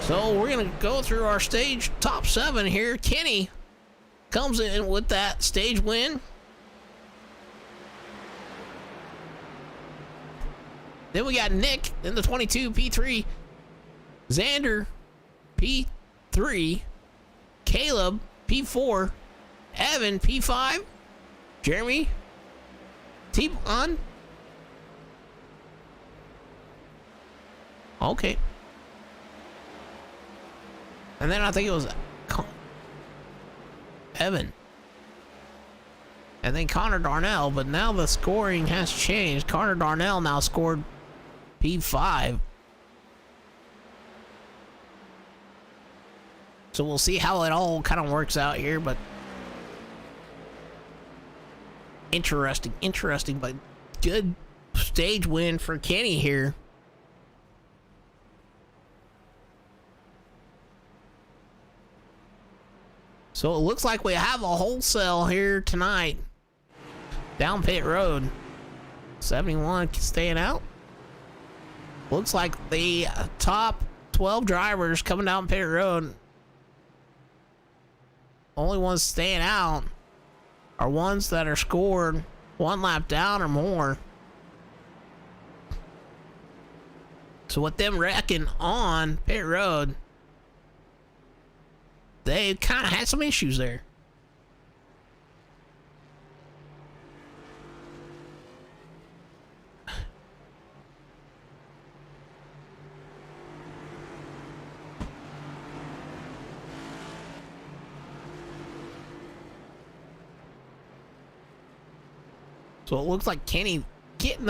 So we're going to go through our stage top 7 here. Kenny comes in with that stage win. Then we got Nick in the 22 P3, Xander P3, Caleb P4, Evan P5, Jeremy T1. Okay. And then I think it was Evan. And then Connor Darnell, but now the scoring has changed. Connor Darnell now scored P5. So we'll see how it all kind of works out here, but interesting, but good stage win for Kenny here. So it looks like we have a wholesale here tonight down pit road. 71 staying out. Looks like the top 12 drivers coming down pit road, only ones staying out are ones that are scored 1 lap down or more. So with them wrecking on pit road, they kind of had some issues there. So it looks like Kenny coming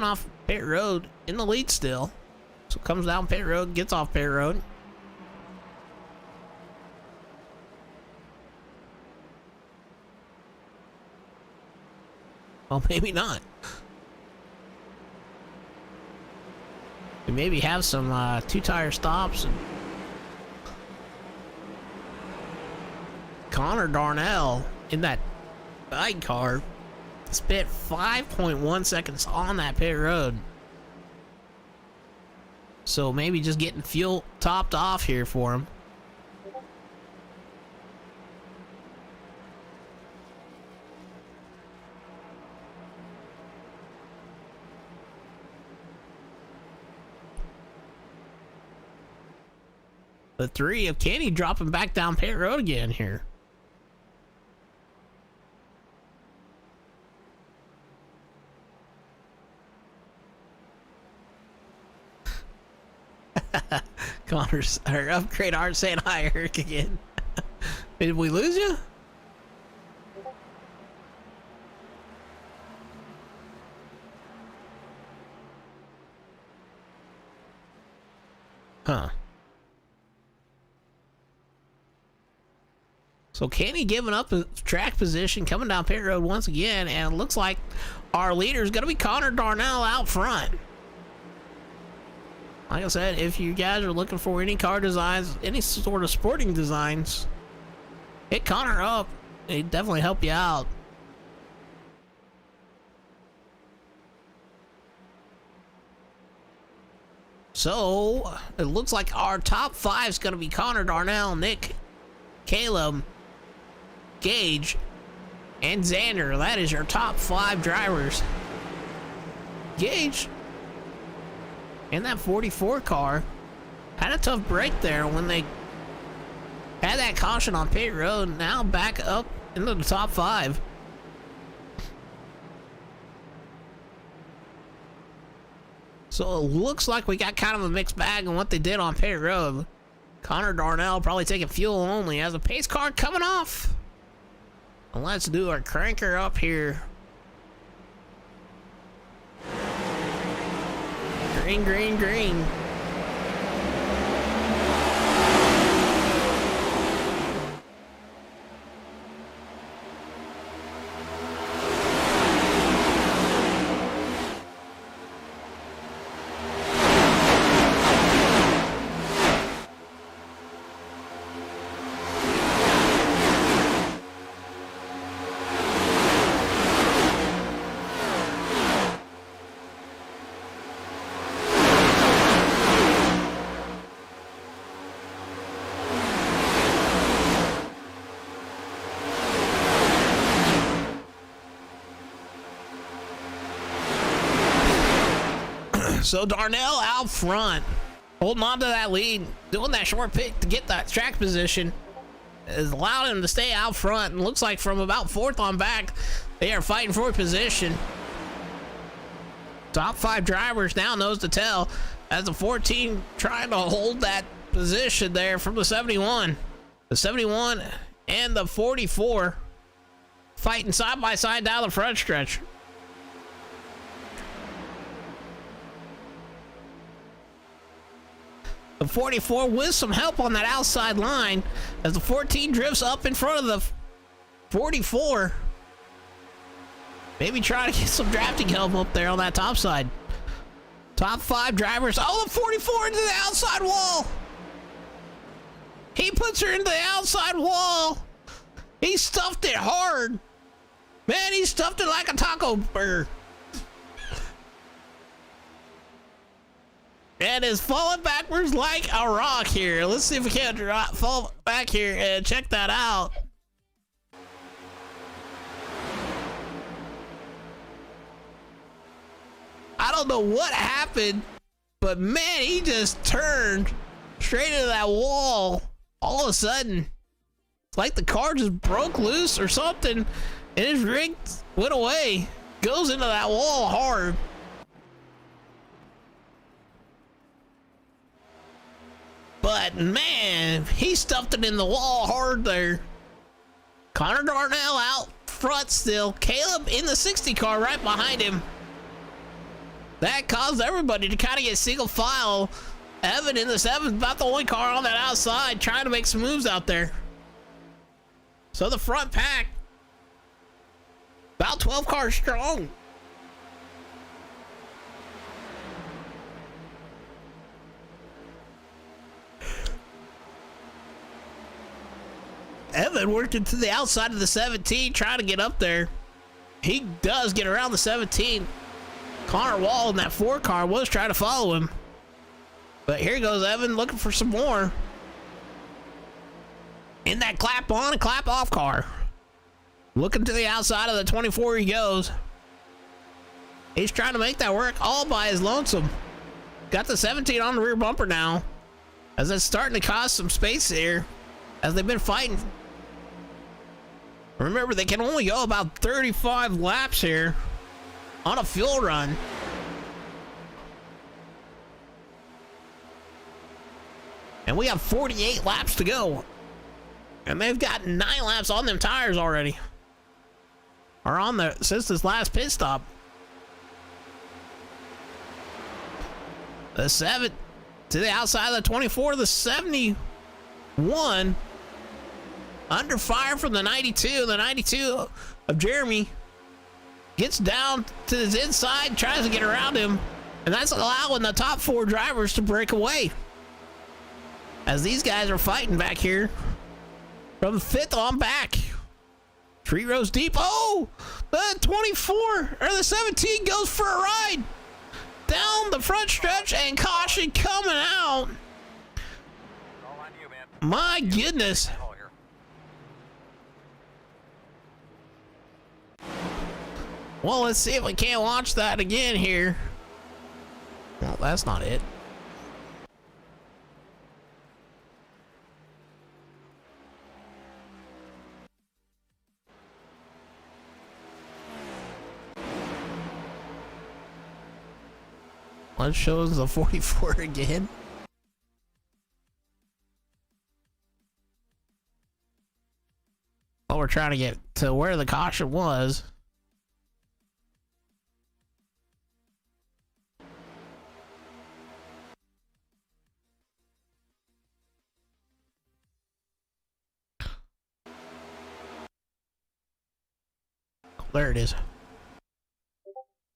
off pit road in the lead still. So comes down pit road, gets off pit road. Well, maybe not. We maybe have some two-tire stops. And Connor Darnell in that sidecar spent 5.1 seconds on that pit road. So maybe just getting fuel topped off here for him. The three of Kenny dropping back down pit road again here. Connor's or upgrade art saying hi, Eric again. Did we lose you? Huh. So Kenny giving up a track position, coming down pit road once again, and it looks like our leader is going to be Connor Darnell out front. Like I said, if you guys are looking for any car designs, any sort of sporting designs, hit Connor up. He'd definitely help you out. So it looks like our top five is going to be Connor Darnell, Nick, Caleb, Gage, and Xander. That is your top five drivers. Gage in that 44 car had a tough break there when they had that caution on pit road. Now back up into the top five. So it looks like we got kind of a mixed bag on what they did on pit road. Connor Darnell probably taking fuel only as a pace car coming off. And let's do our cranker up here. Green, green, green. So Darnell out front, holding on to that lead, doing that short pick to get that track position, has allowed him to stay out front. And looks like from about fourth on back, they are fighting for position. Top five drivers now nose to tail as the 14 trying to hold that position there from the 71. The 71 and the 44 fighting side by side down the front stretch. The 44 with some help on that outside line as the 14 drifts up in front of the 44. Maybe try to get some drafting help up there on that top side. Top five drivers. Oh, the 44 into the outside wall. He puts her into the outside wall. He stuffed it hard. Man, he stuffed it like a taco burger. And is falling backwards like a rock here. Let's see if we can't fall back here and check that out. I don't know what happened, but man, he just turned straight into that wall all of a sudden. It's like the car just broke loose or something, and his rig went away. Goes into that wall hard. But man, he stuffed it in the wall hard there. Connor Darnell out front still. Caleb in the 60 car right behind him. That caused everybody to kind of get single file. Evan in the 7th, about the only car on that outside, trying to make some moves out there. So the front pack, about 12 cars strong. Evan worked into the outside of the 17, trying to get up there. He does get around the 17. Connor Wall in that 4 car was trying to follow him. But here goes Evan looking for some more. In that clap on and clap off car. Looking to the outside of the 24 he goes. He's trying to make that work all by his lonesome. Got the 17 on the rear bumper now. As it's starting to cause some space here. As they've been fighting. Remember, they can only go about 35 laps here on a fuel run. And we have 48 laps to go. And they've got 9 laps on them tires already. Or on the, since this last pit stop. The 7 to the outside of the 24, the 71. Under fire from the 92. The 92 of Jeremy gets down to his inside, tries to get around him, and that's allowing the top 4 drivers to break away. As these guys are fighting back here from 5th on back. 3 rows deep. Oh, the 24 or the 17 goes for a ride down the front stretch, and caution coming out. All on you, man. My goodness. Well, let's see if we can't watch that again here. Well, that's not it. Let's show us the 44 again. Oh, we're trying to get to where the caution was. There it is.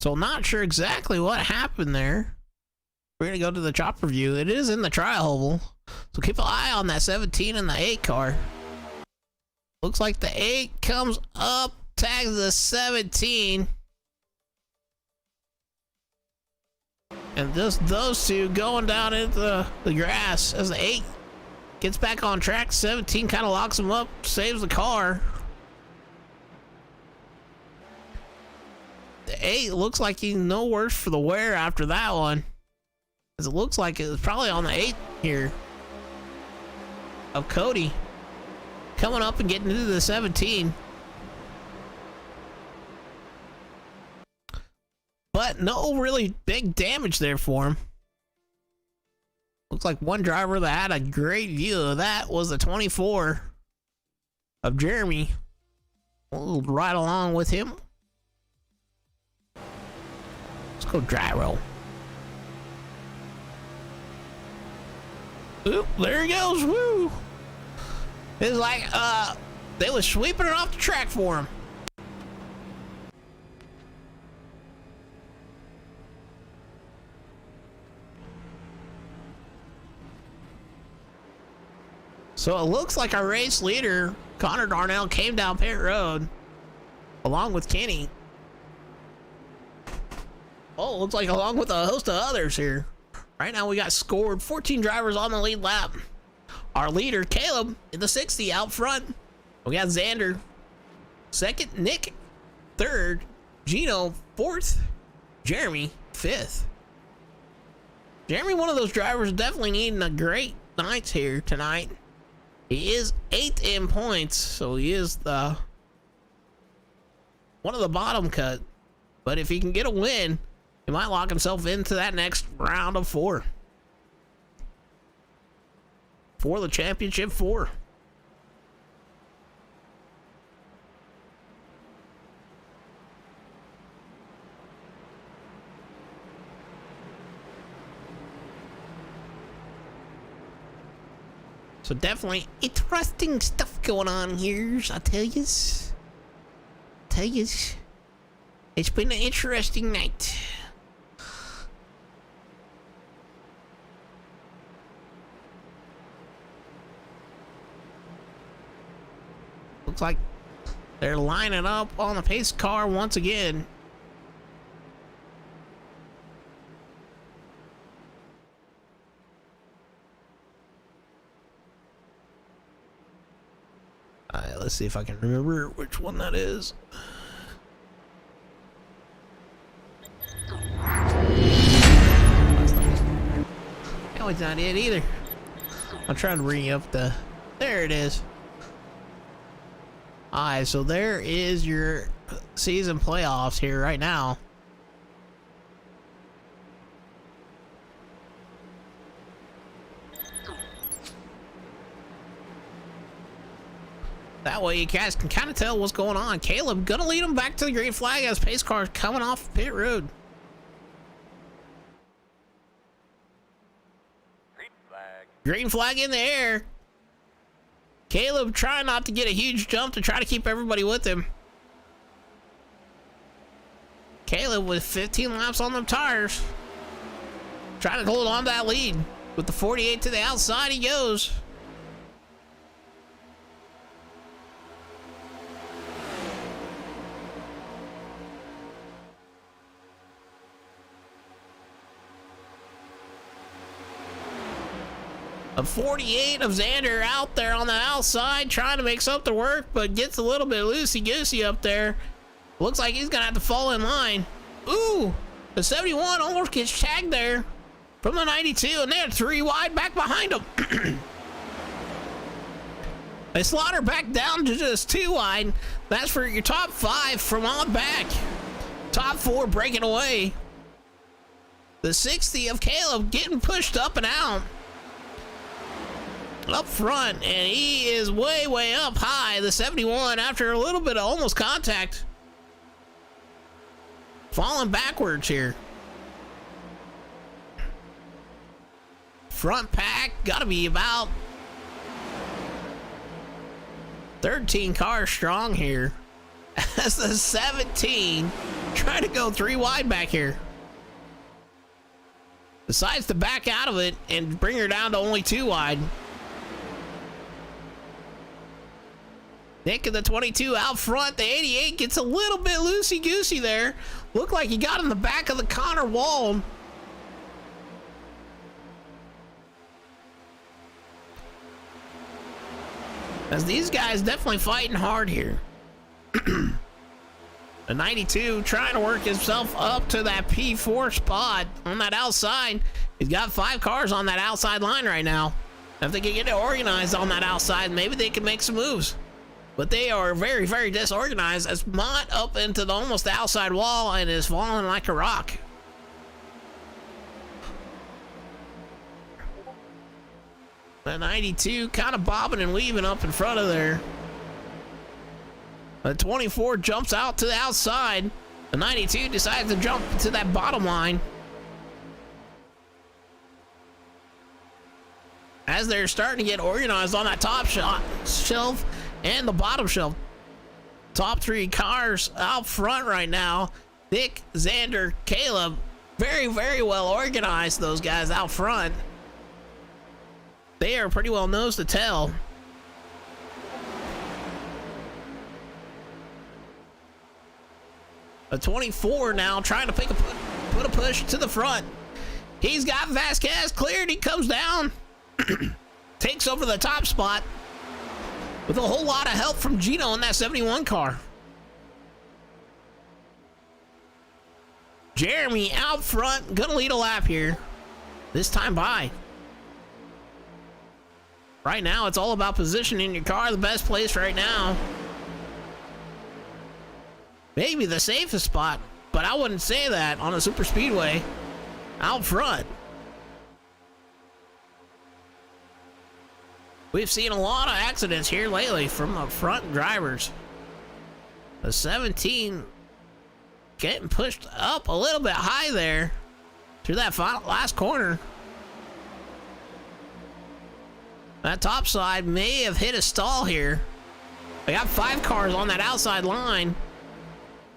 So not sure exactly what happened there. We're gonna go to the chopper view. It is in the trial oval, so keep an eye on that 17 and the 8 car. Looks like the 8 comes up, tags the 17, and just those two going down into the grass as the 8 gets back on track. 17 kind of locks him up, saves the car. The 8 looks like he's no worse for the wear after that one. As it looks like it was probably on the 8 here of Cody. Coming up and getting into the 17. But no really big damage there for him. Looks like one driver that had a great view of that was the 24 of Jeremy. We'll ride along with him. Let's go gyro. Oop, there he goes. Woo! It's like they was sweeping it off the track for him. So it looks like our race leader, Connor Darnell, came down pit road along with Kenny. Oh, looks like along with a host of others here. Right now we got scored 14 drivers on the lead lap. Our leader, Caleb, in the 60 out front. We got Xander, 2nd, Nick, 3rd, Gino, 4th, Jeremy, 5th. Jeremy, one of those drivers definitely needing a great night here tonight. He is 8th in points, so he is the one of the bottom cut. But if he can get a win, he might lock himself into that next round of 4. For the championship 4. So definitely interesting stuff going on here, I tell yous. It's been an interesting night. Looks like they're lining up on the pace car once again. Alright, let's see if I can remember which one that is. No, it's not it either. I'm trying to bring up the... There it is. Alright, so there is your season playoffs here right now. That way you guys can kind of tell what's going on. Caleb gonna lead them back to the green flag as pace cars coming off pit road. Green flag. Green flag in the air. Caleb trying not to get a huge jump to try to keep everybody with him. Caleb with 15 laps on them tires. Trying to hold on to that lead. With the 48 to the outside he goes. A 48 of Xander out there on the outside trying to make something work, but gets a little bit loosey-goosey up there. Looks like he's gonna have to fall in line. Ooh, the 71 almost gets tagged there from the 92, and they're 3 wide back behind him. They slaughter back down to just 2 wide. That's for your top 5 from on back. Top 4 breaking away. The 60 of Caleb getting pushed up and out. Up front, and he is way up high. The 71 after a little bit of almost contact. Falling backwards here. Front pack gotta be about 13 cars strong here. As the 17 trying to go 3 wide back here. Decides to back out of it and bring her down to only 2 wide. Nick of the 22 out front. The 88 gets a little bit loosey-goosey there. Looked like he got in the back of the Connor wall. As these guys definitely fighting hard here. The 92 trying to work himself up to that P4 spot on that outside. He's got 5 cars on that outside line right now. If they can get it organized on that outside, maybe they can make some moves. But they are very disorganized as Mott up into the almost the outside wall and is falling like a rock. The 92 kind of bobbing and weaving up in front of there. The 24 jumps out to the outside. The 92 decides to jump to that bottom line. As they're starting to get organized on that top shelf and the bottom shelf. Top 3 cars out front right now. Nick, Xander, Caleb. Very well organized, those guys out front. They are pretty well nose to tail. A 24 now trying to put a push to the front. He's got Vasquez cleared. He comes down. Takes over the top spot. With a whole lot of help from Gino in that 71 car. Jeremy out front, gonna lead a lap here. This time by. Right now, it's all about positioning your car the best place right now. Maybe the safest spot, but I wouldn't say that on a super speedway. Out front. We've seen a lot of accidents here lately from the front drivers. The 17 getting pushed up a little bit high there through that last corner. That top side may have hit a stall here. They got 5 cars on that outside line,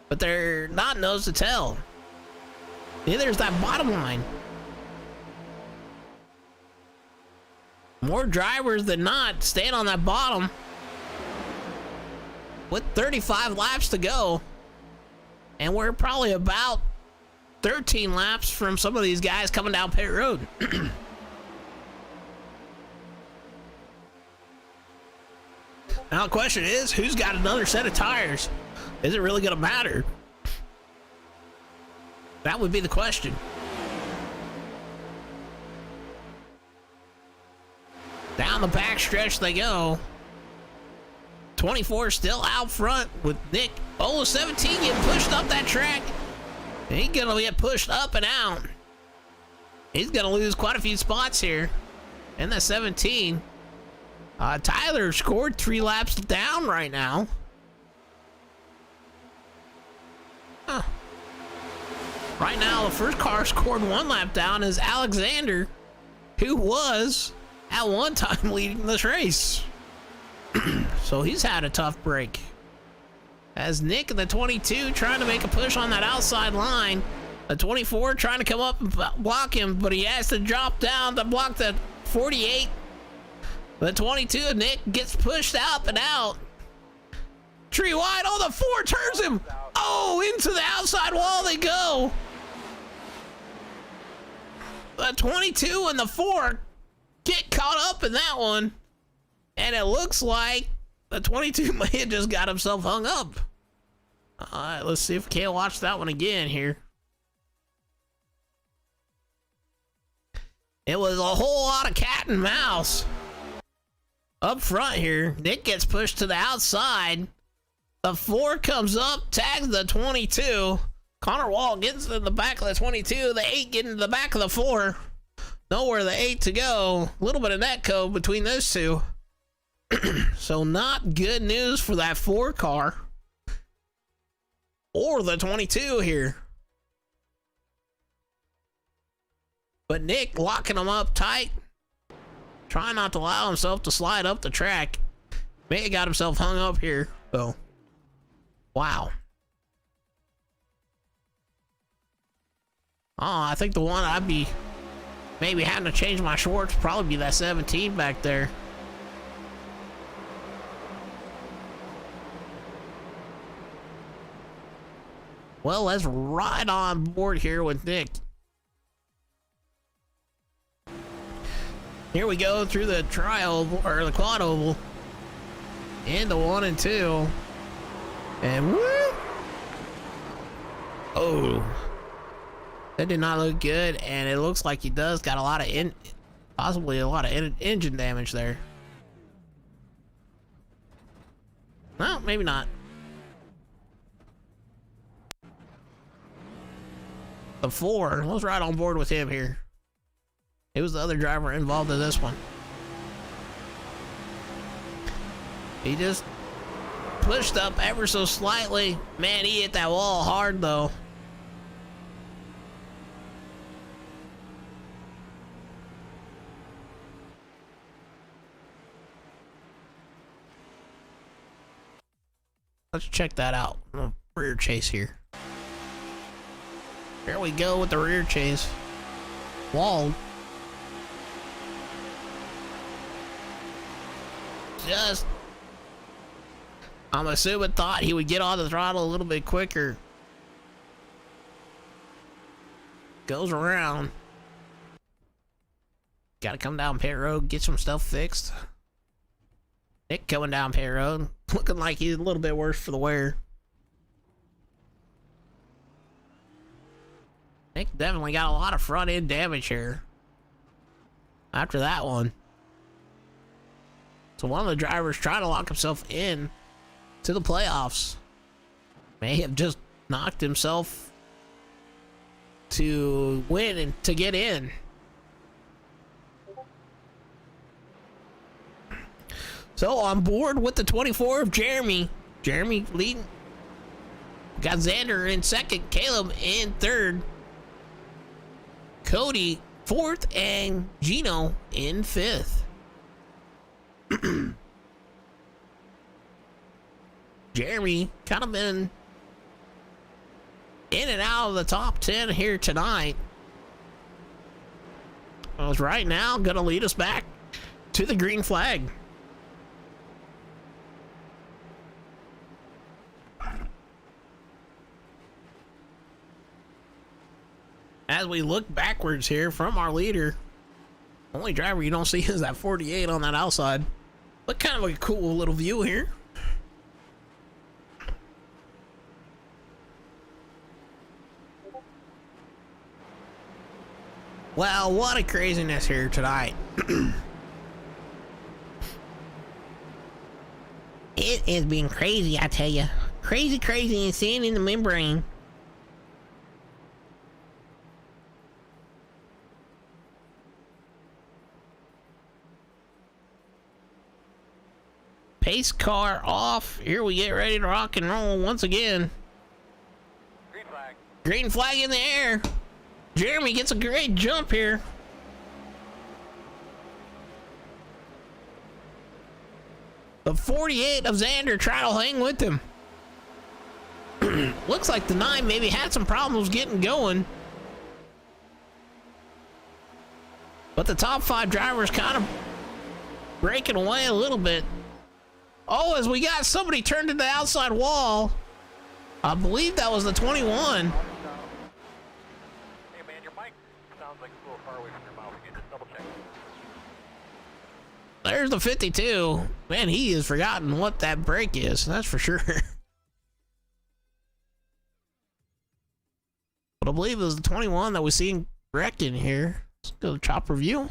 but they're not nose to tail. Neither is that bottom line. More drivers than not staying on that bottom with 35 laps to go. And we're probably about 13 laps from some of these guys coming down pit road. Now the question is, who's got another set of tires? Is it really going to matter? That would be the question. Down the back stretch they go. 24 still out front with Nick. Oh, 17 getting pushed up that track. He's gonna get pushed up and out. He's gonna lose quite a few spots here. And that 17. Tyler scored 3 laps down right now. Huh. Right now, the first car scored 1 lap down is Alexander, who was at one time leading this race. So he's had a tough break. As Nick in the 22 trying to make a push on that outside line. The 24 trying to come up and block him, but he has to drop down to block the 48. The 22, Nick gets pushed up and out. Tree wide, oh, the 4 turns him. Oh, into the outside wall they go. The 22 and the 4 get caught up in that one. And it looks like the 22 may have just got himself hung up. All right, let's see if we can't watch that one again here. It was a whole lot of cat and mouse. Up front here, Nick gets pushed to the outside. The 4 comes up, tags the 22. Connor Wall gets in the back of the 22. The 8 getting in the back of the 4. Nowhere the 8 to go. A little bit of net code between those two. So not good news for that 4 car. Or the 22 here. But Nick locking him up tight. Trying not to allow himself to slide up the track. May have got himself hung up here, though. Wow. Oh, I think the one I'd be maybe having to change my shorts probably be that 17 back there. Well, let's ride on board here with Nick. Here we go through the tri-oval, or the quad oval. Into 1 and 2. And woo! Oh. That did not look good, and it looks like he does got a lot of possibly a lot of engine damage there. Well, maybe not. The 4, let's ride on board with him here. He was the other driver involved in this one. He just pushed up ever so slightly. Man, he hit that wall hard though. Let's check that out. Rear chase here. Here we go with the rear chase. Wall. Just, I'm assuming thought he would get on the throttle a little bit quicker. Goes around. Gotta come down pit road, get some stuff fixed. Nick coming down pit road. Looking like he's a little bit worse for the wear. Nick definitely got a lot of front end damage here. After that one. So one of the drivers trying to lock himself in to the playoffs may have just knocked himself to win and to get in. So on board with the 24 of Jeremy. Jeremy leading. Got Xander in second, Caleb in third, Cody fourth, and Gino in fifth. Jeremy kind of been in and out of the top 10 here tonight. Well, right now gonna lead us back to the green flag. As we look backwards here from our leader, only driver you don't see is that 48 on that outside. But kind of a cool little view here. Well, what a craziness here tonight. It has been crazy, I tell you. Crazy, crazy, insane in the membrane. Pace car off. Here we get ready to rock and roll once again. Green flag. Green flag in the air. Jeremy gets a great jump here. The 48 of Xander trying to hang with him. Looks like the 9 maybe had some problems getting going. But the top 5 drivers kind of breaking away a little bit. Oh, as we got somebody turned to the outside wall. I believe that was the 21. Hey man, your mic sounds like it's a little far away from your mouth. You just double check. There's the 52. Man, he has forgotten what that brake is. That's for sure. But I believe it was the 21 that we seen wrecking here. Let's go to chopper view.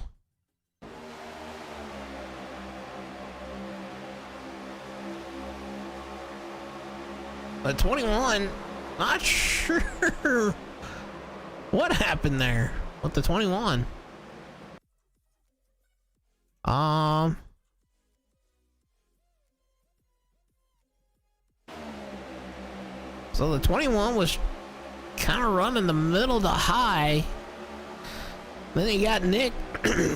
The 21, not sure what happened there with the 21. So the 21 was kind of running the middle to high. Then you got Nick,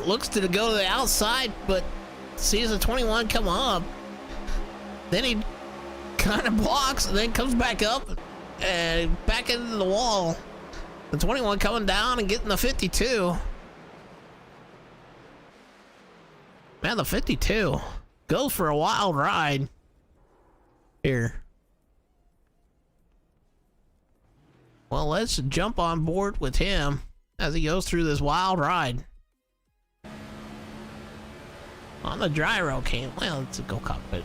looks to go to the outside, but sees the 21 come up. Then he kind of blocks and then comes back up and back into the wall. The 21 coming down and getting the 52. Man, the 52 goes for a wild ride here. Well, let's jump on board with him as he goes through this wild ride. On the gyro cam. Well, let's go cockpit.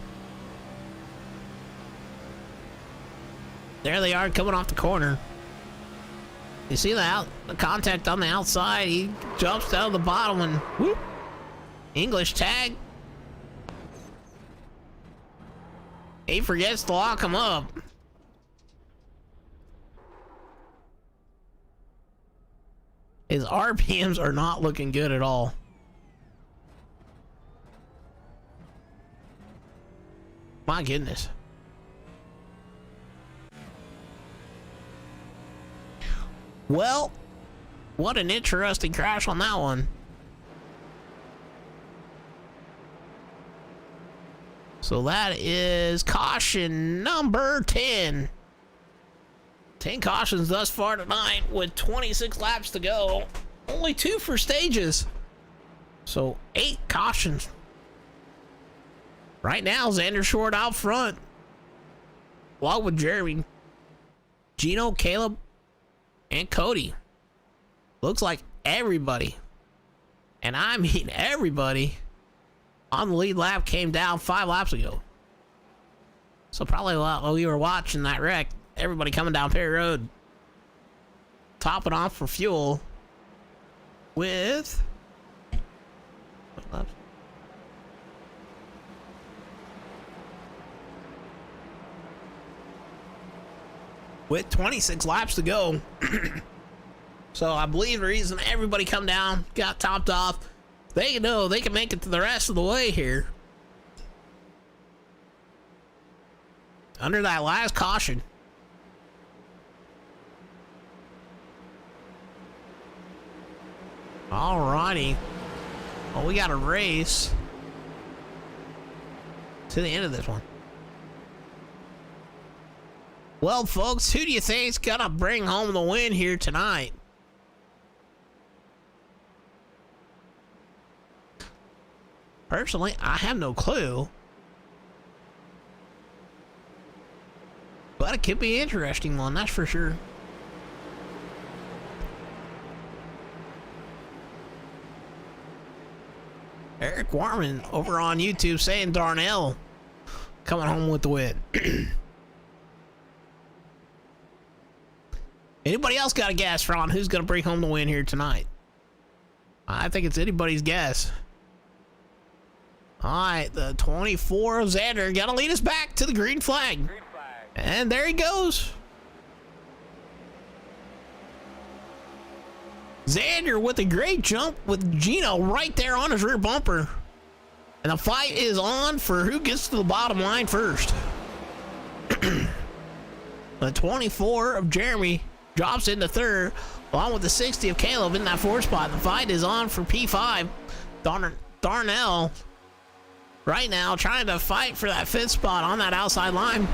There they are coming off the corner. You see the contact on the outside. He jumps down the bottom and whoop. English tag. He forgets to lock him up. His RPMs are not looking good at all. My goodness. Well, what an interesting crash on that one. So that is caution number 10. 10 cautions thus far tonight with 26 laps to go. Only 2 for stages. So 8 cautions. Right now, Xander Short out front. Along with Jeremy, Gino, Caleb, and Cody. Looks like everybody, and I mean everybody, on the lead lap came down 5 laps ago. So probably while we were watching that wreck, everybody coming down Perry Road, topping off for fuel with what laps? With 26 laps to go. So I believe the reason everybody come down, got topped off, they know they can make it to the rest of the way here. Under that last caution. Alrighty. Well, we got a race. to the end of this one. Well, folks, who do you think's gonna bring home the win here tonight? Personally, I have no clue. But it could be an interesting one, that's for sure. Eric Warman over on YouTube saying Darnell coming home with the win. Anybody else got a guess on who's going to bring home the win here tonight? I think it's anybody's guess. All right, the 24 of Xander got to lead us back to the green flag. Green flag. And there he goes. Xander with a great jump with Gino right there on his rear bumper. And the fight is on for who gets to the bottom line first. The 24 of Jeremy drops into third, along with the 60 of Caleb in that fourth spot. The fight is on for P5. Darnell right now trying to fight for that fifth spot on that outside line,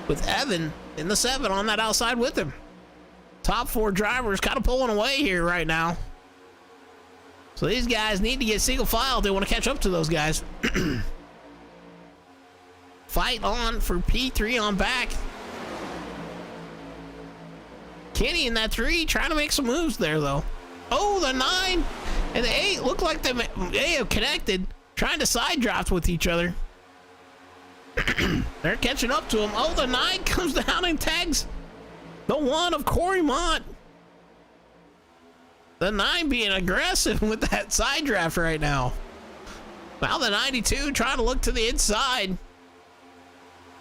with Evan in the 7 on that outside with him. Top 4 drivers kind of pulling away here right now. So these guys need to get single file if they want to catch up to those guys. Fight on for P3 on back. Kenny in that 3 trying to make some moves there though. Oh, the 9 and the 8 look like they have connected, trying to side draft with each other. They're catching up to him. Oh, the 9 comes down and tags the 1 of Corey Mont. The 9 being aggressive with that side draft right now. Now the 92 trying to look to the inside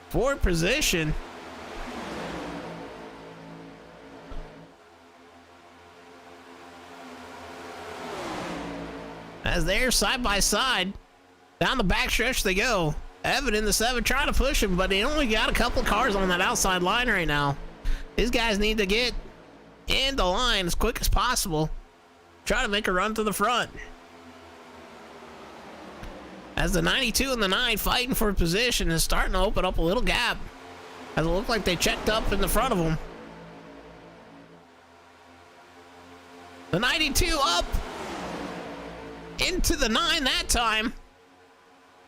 for position. As they're side by side, down the back stretch they go. Evan in the 7 trying to push him, but he only got a couple of cars on that outside line right now. These guys need to get in the line as quick as possible. Try to make a run to the front. As the 92 and the 9 fighting for position is starting to open up a little gap, as it looked like they checked up in the front of them. The 92 up into the 9 that time.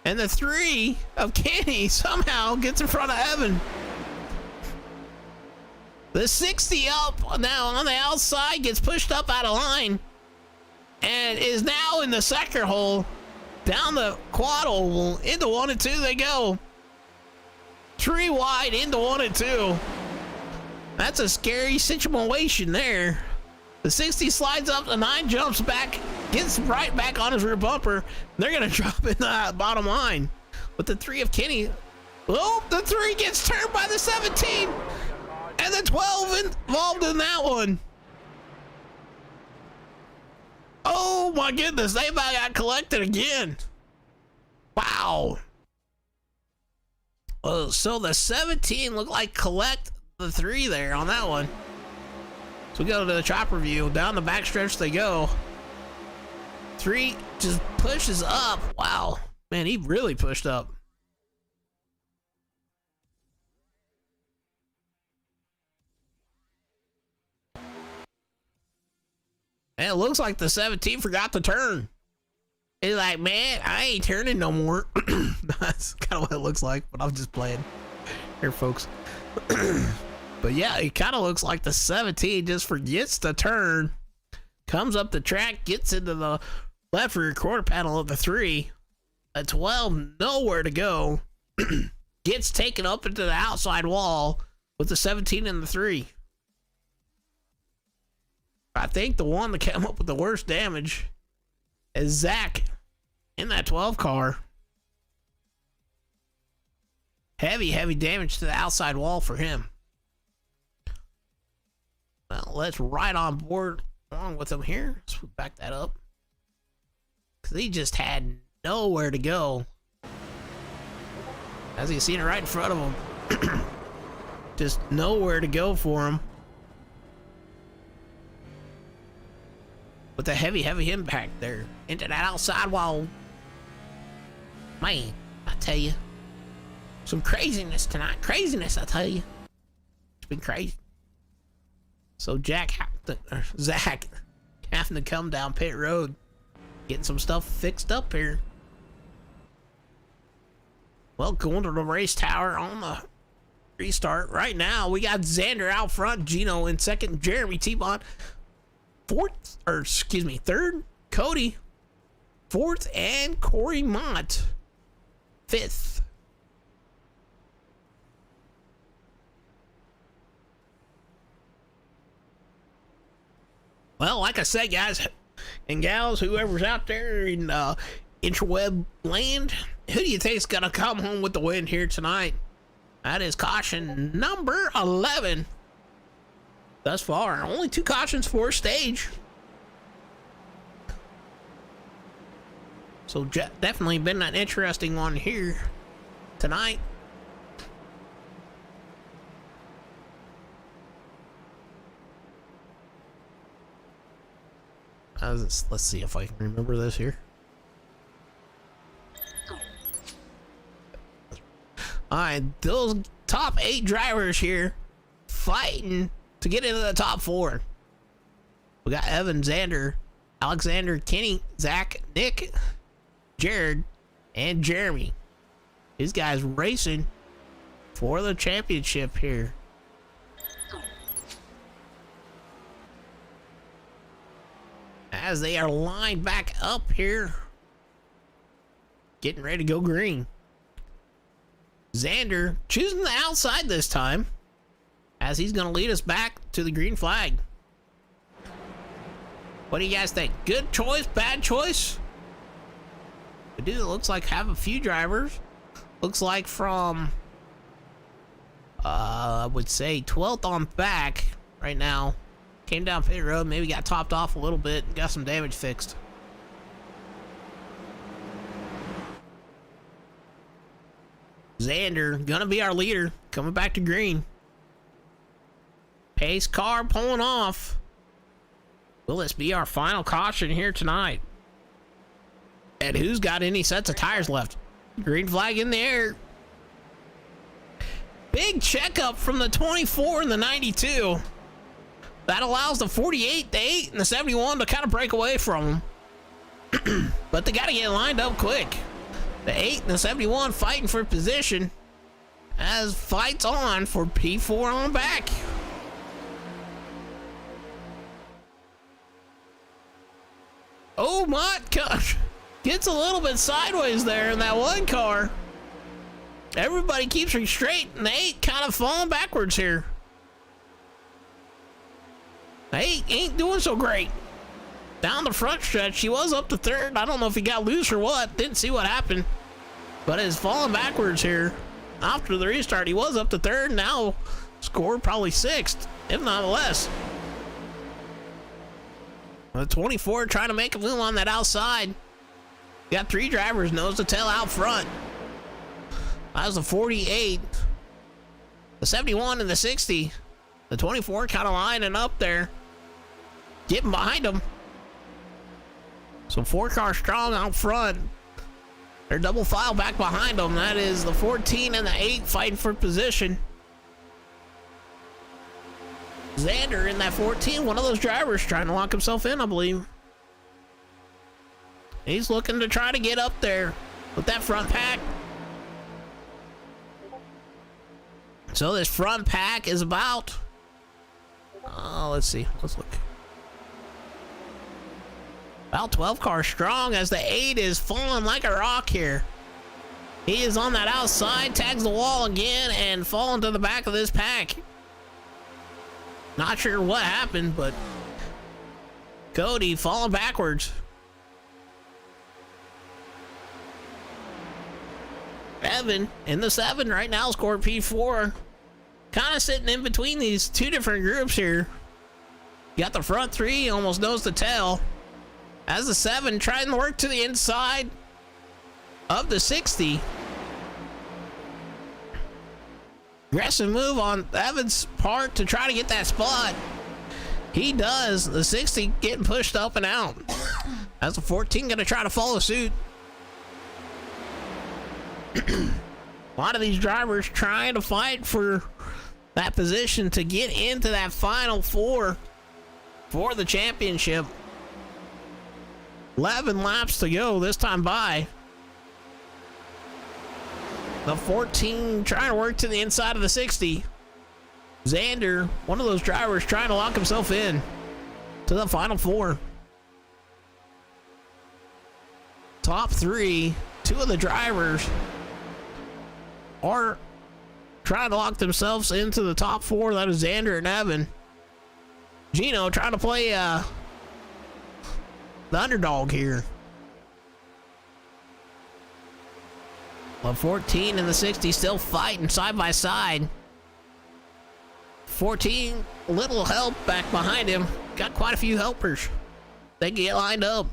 And the 3 of Kenny somehow gets in front of Evan. The 60 up now on the outside gets pushed up out of line and is now in the second hole. Down the quad oval into 1 and 2 they go. 3 wide into 1 and 2. That's a scary situation there. The 60 slides up, the 9 jumps back, gets right back on his rear bumper. They're gonna drop in the bottom line with the 3 of Kenny. Oh, the 3 gets turned by the 17 and the 12 involved in that one. Oh my goodness, they about got collected again. Wow. Oh, so the 17 looked like collect the 3 there on that one. So we go to the chopper view. Down the backstretch they go. 3 just pushes up. Wow. Man, he really pushed up. And it looks like the 17 forgot to turn. He's like, man, I ain't turning no more. That's kind of what it looks like, but I'm just playing here, folks. But yeah, it kind of looks like the 17 just forgets to turn, comes up the track, gets into the left rear quarter panel of the 3. A 12, nowhere to go. Gets taken up into the outside wall with the 17 and the 3. I think the one that came up with the worst damage is Zach in that 12 car. Heavy damage to the outside wall for him. Well, let's ride on board along with him here. Let's back that up. Because he just had nowhere to go. As you can see it right in front of him. Just nowhere to go for him. With a heavy impact there into that outside wall. Man, I tell you. Some craziness tonight. Craziness, I tell you. It's been crazy. So Zach having to come down pit road, getting some stuff fixed up here. Well, going to the race tower on the restart. Right now, we got Xander out front, Gino in second, Jeremy T-Bot third, Cody fourth, and Corey Mott fifth. Well, like I said, guys and gals, whoever's out there in interweb land, who do you think's gonna come home with the win here tonight? That is caution number 11 thus far. Only 2 cautions for stage. So definitely been an interesting one here tonight. Let's see if I can remember this here. Alright, those top 8 drivers here fighting to get into the top 4. We got Evan, Xander, Alexander, Kenny, Zach, Nick, Jared, and Jeremy. These guys racing for the championship here. As they are lined back up here, getting ready to go green. Xander choosing the outside this time, as he's going to lead us back to the green flag. What do you guys think? Good choice, bad choice? We do, it looks like, have a few drivers. Looks like from, I would say 12th on back right now. Came down pit road, maybe got topped off a little bit, and got some damage fixed. Xander, gonna be our leader, coming back to green. Pace car pulling off. Will this be our final caution here tonight? And who's got any sets of tires left? Green flag in the air. Big checkup from the 24 and the 92. That allows the 48, the 8, and the 71 to kind of break away from them. But they got to get lined up quick. The 8 and the 71 fighting for position as fights on for P4 on back. Oh my gosh. Gets a little bit sideways there in that one car. Everybody keeps her straight, and the 8 kind of falling backwards here. The 8 ain't doing so great. Down the front stretch, she was up to third. I don't know if he got loose or what. Didn't see what happened. But it's falling backwards here. After the restart, he was up to third. Now scored probably 6th, if not less. The 24 trying to make a move on that outside. Got 3 drivers nose to tail out front. That was the 48. The 71 and the 60. The 24 kind of lining up there. Getting behind them. So 4 cars strong out front. They're double file back behind them. That is the 14 and the 8 fighting for position. Xander in that 14, one of those drivers trying to lock himself in, I believe. He's looking to try to get up there with that front pack. So this front pack is about, let's see, let's look. About 12 cars strong as the 8 is falling like a rock here. He is on that outside, tags the wall again, and falling to the back of this pack. Not sure what happened, but Cody falling backwards. Evan in the 7 right now scored P4. Kind of sitting in between these 2 different groups here. Got the front 3 almost nose to tail. As the 7 trying to work to the inside of the 60. Aggressive move on Evan's part to try to get that spot. He does. The 60 getting pushed up and out. As the 14 going to try to follow suit. A lot of these drivers trying to fight for that position to get into that final four for the championship. 11 laps to go this time by. The 14 trying to work to the inside of the 60. Xander, one of those drivers, trying to lock himself in to the final four. Top three, two of the drivers are trying to lock themselves into the top four. That is Xander and Evan. Gino trying to play the underdog here. The 14 and the 60 still fighting side by side. 14, little help back behind him. Got quite a few helpers. They get lined up.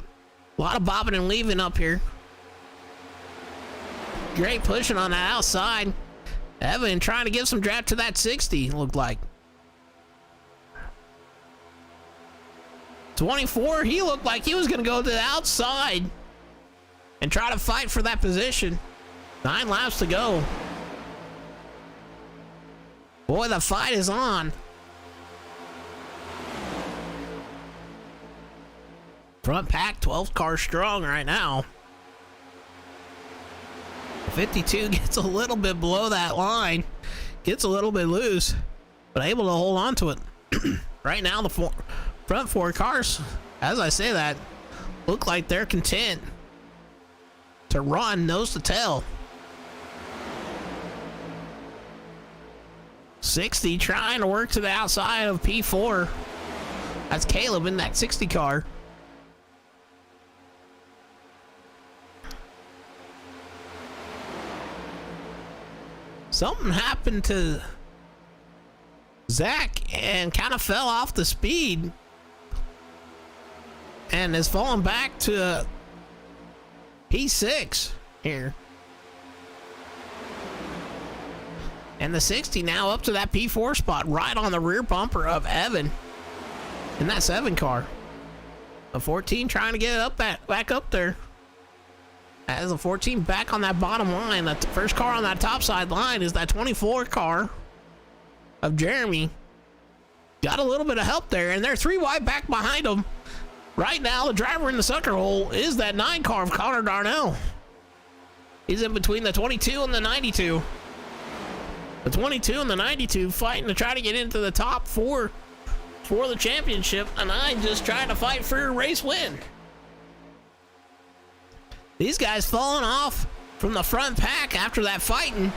A lot of bobbing and leaving up here. Great pushing on that outside. Evan trying to give some draft to that 60, looked like. 24, he looked like he was going to go to the outside and try to fight for that position. 9 laps to go. Boy, the fight is on. Front pack, 12 cars strong right now. 52 gets a little bit below that line. Gets a little bit loose, but able to hold on to it. Right now, the front 4 cars, as I say that, look like they're content to run nose to tail. 60 trying to work to the outside of P4. That's Caleb in that 60 car. Something happened to Zach and kind of fell off the speed and is falling back to P6 here. And the 60 now up to that P4 spot, right on the rear bumper of Evan in that 7 car. The 14 trying to get it up back up there. As the 14 back on that bottom line, the first car on that top side line is that 24 car of Jeremy. Got a little bit of help there, and they're 3 wide back behind them. Right now, the driver in the sucker hole is that 9 car of Connor Darnell. He's in between the 22 and the 92. The 22 and the 92 fighting to try to get into the top 4 for the championship, and I just trying to fight for a race win. These guys falling off from the front pack after that fighting.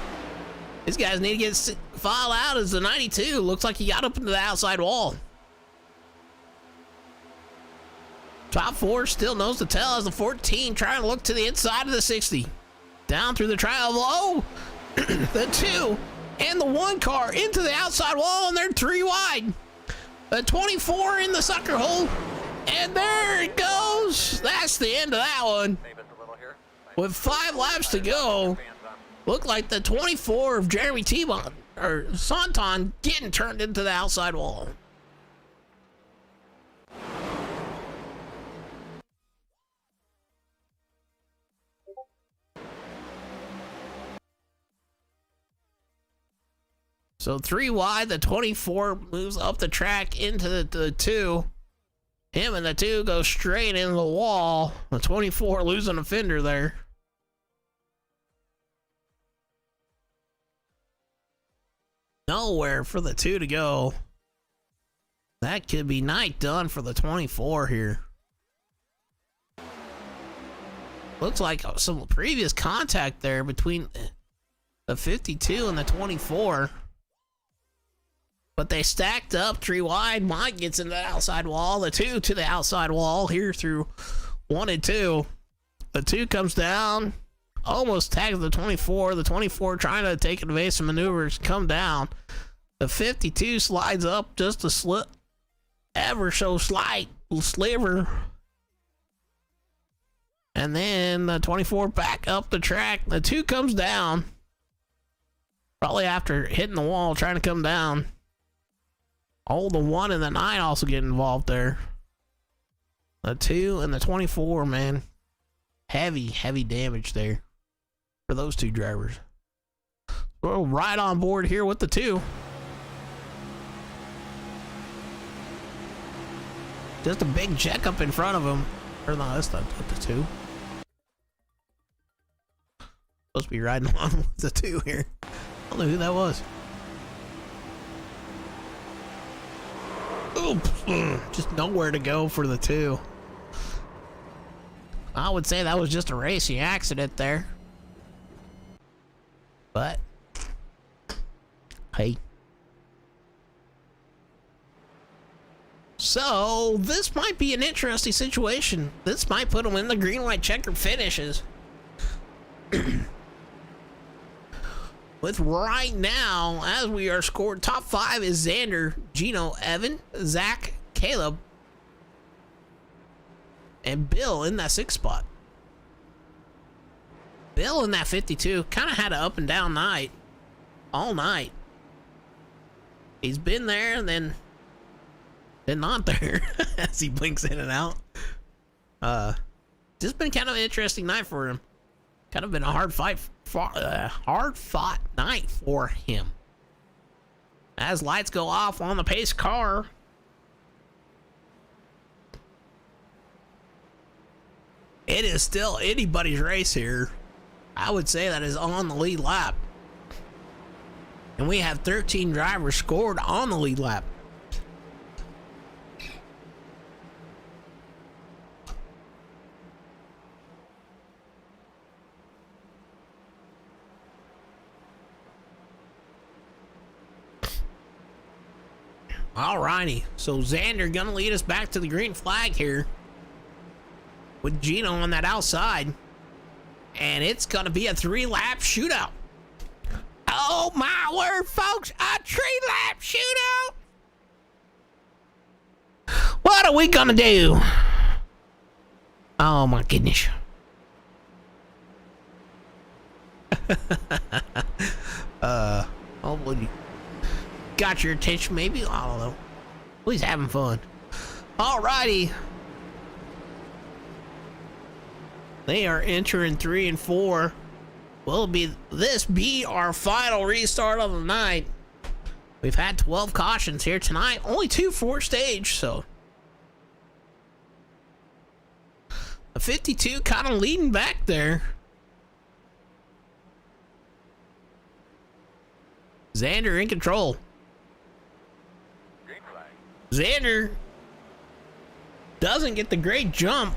These guys need to get file out as the 92. Looks like he got up into the outside wall. Top 4 still knows to tell as the 14 trying to look to the inside of the 60. Down through the trial. Oh, the 2 and the 1 car into the outside wall, and they're 3 wide. The 24 in the sucker hole, and there it goes. That's the end of that one. With 5 laps to go, looked like the 24 of Jeremy T-Bon or Santon getting turned into the outside wall. So 3 wide, the 24 moves up the track into the 2. Him and the 2 go straight into the wall. The 24 losing a fender there. Nowhere for the 2 to go. That could be night done for the 24 here. Looks like some previous contact there between the 52 and the 24. But they stacked up 3 wide. Mike gets into the outside wall. The 2 to the outside wall here through 1 and 2. The 2 comes down. Almost tags the 24. The 24 trying to take evasive maneuvers. Come down. The 52 slides up just a slip. Ever so slight sliver. And then the 24 back up the track. The 2 comes down. Probably after hitting the wall trying to come down. Oh, the 1 and the 9 also get involved there. The 2 and the 24, man. Heavy damage there for those 2 drivers. We're right on board here with the 2. Just a big check up in front of him. Or no, that's not the 2. Supposed to be riding along with the 2 here. I don't know who that was. Oops. Just nowhere to go for the 2. I would say that was just a racing accident there. But hey. So this might be an interesting situation. This might put them in the green, white, checkered finishes. With right now, as we are scored, top 5 is Xander, Gino, Evan, Zach, Caleb, and Bill in that 6th spot. Bill in that 52 kind of had an up and down night all night. He's been there and then not there as he blinks in and out. Just been kind of an interesting night for him. Kind of been a hard fought night for him. As lights go off on the pace car. It is still anybody's race here. I would say that is on the lead lap. And we have 13 drivers scored on the lead lap. Alrighty, so Xander gonna lead us back to the green flag here with Gino on that outside, and it's gonna be a 3-lap shootout. Oh my word, folks, a 3-lap shootout. What are we gonna do? Oh my goodness. Hopefully got your attention, maybe. I don't know. He's having fun. Alrighty. They are entering 3 and 4. Will this be our final restart of the night? We've had 12 cautions here tonight. Only 2 for stage, so. A 52 kind of leading back there. Xander in control. Xander doesn't get the great jump.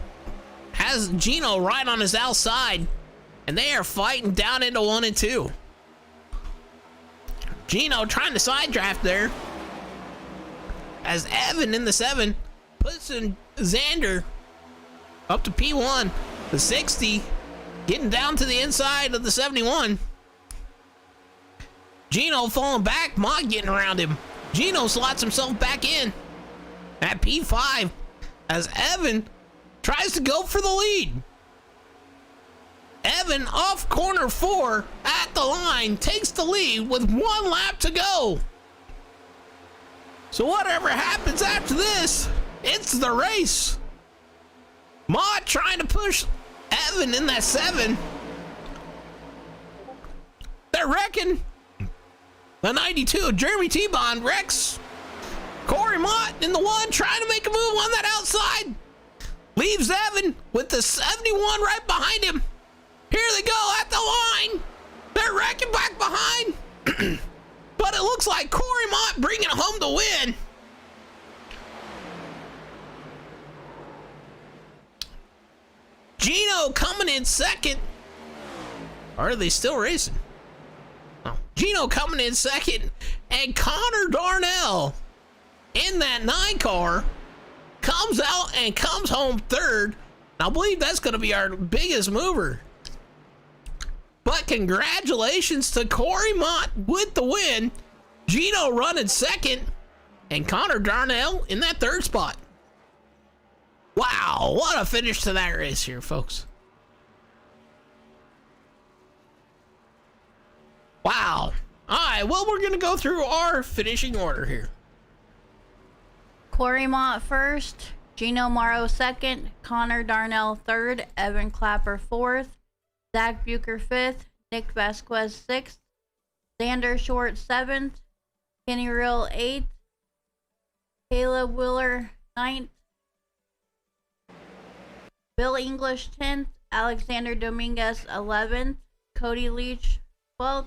Has Gino right on his outside. And they are fighting down into 1 and 2. Gino trying to side draft there. As Evan in the 7 puts in Xander up to P1. The 60 getting down to the inside of the 71. Gino falling back. Mod getting around him. Gino slots himself back in at P5 as Evan tries to go for the lead. Evan off corner 4 at the line takes the lead with 1 lap to go. So whatever happens after this, it's the race. Mod trying to push Evan in that 7. They're wrecking. The 92, Jeremy T-Bond wrecks Corey Mott in the 1, trying to make a move on that outside. Leaves Evan with the 71 right behind him. Here they go at the line. They're wrecking back behind. But it looks like Corey Mott bringing it home to win. Gino coming in second. Or are they still racing? Oh. Gino coming in second. And Connor Darnell in that 9 car comes out and comes home third. I believe that's going to be our biggest mover. But congratulations to Corey Mott with the win. Gino running second. And Connor Darnell in that 3rd spot. Wow, what a finish to that race here, folks. Wow. All right, well, we're going to go through our finishing order here. Corey Mott first, Gino Morrow second, Connor Darnell third, Evan Clapper fourth, Zach Bucher fifth, Nick Vasquez sixth, Xander Short 7th, Kenny Real 8th, Caleb Wheeler 9th, Bill English 10th, Alexander Dominguez 11th, Cody Leach 12th,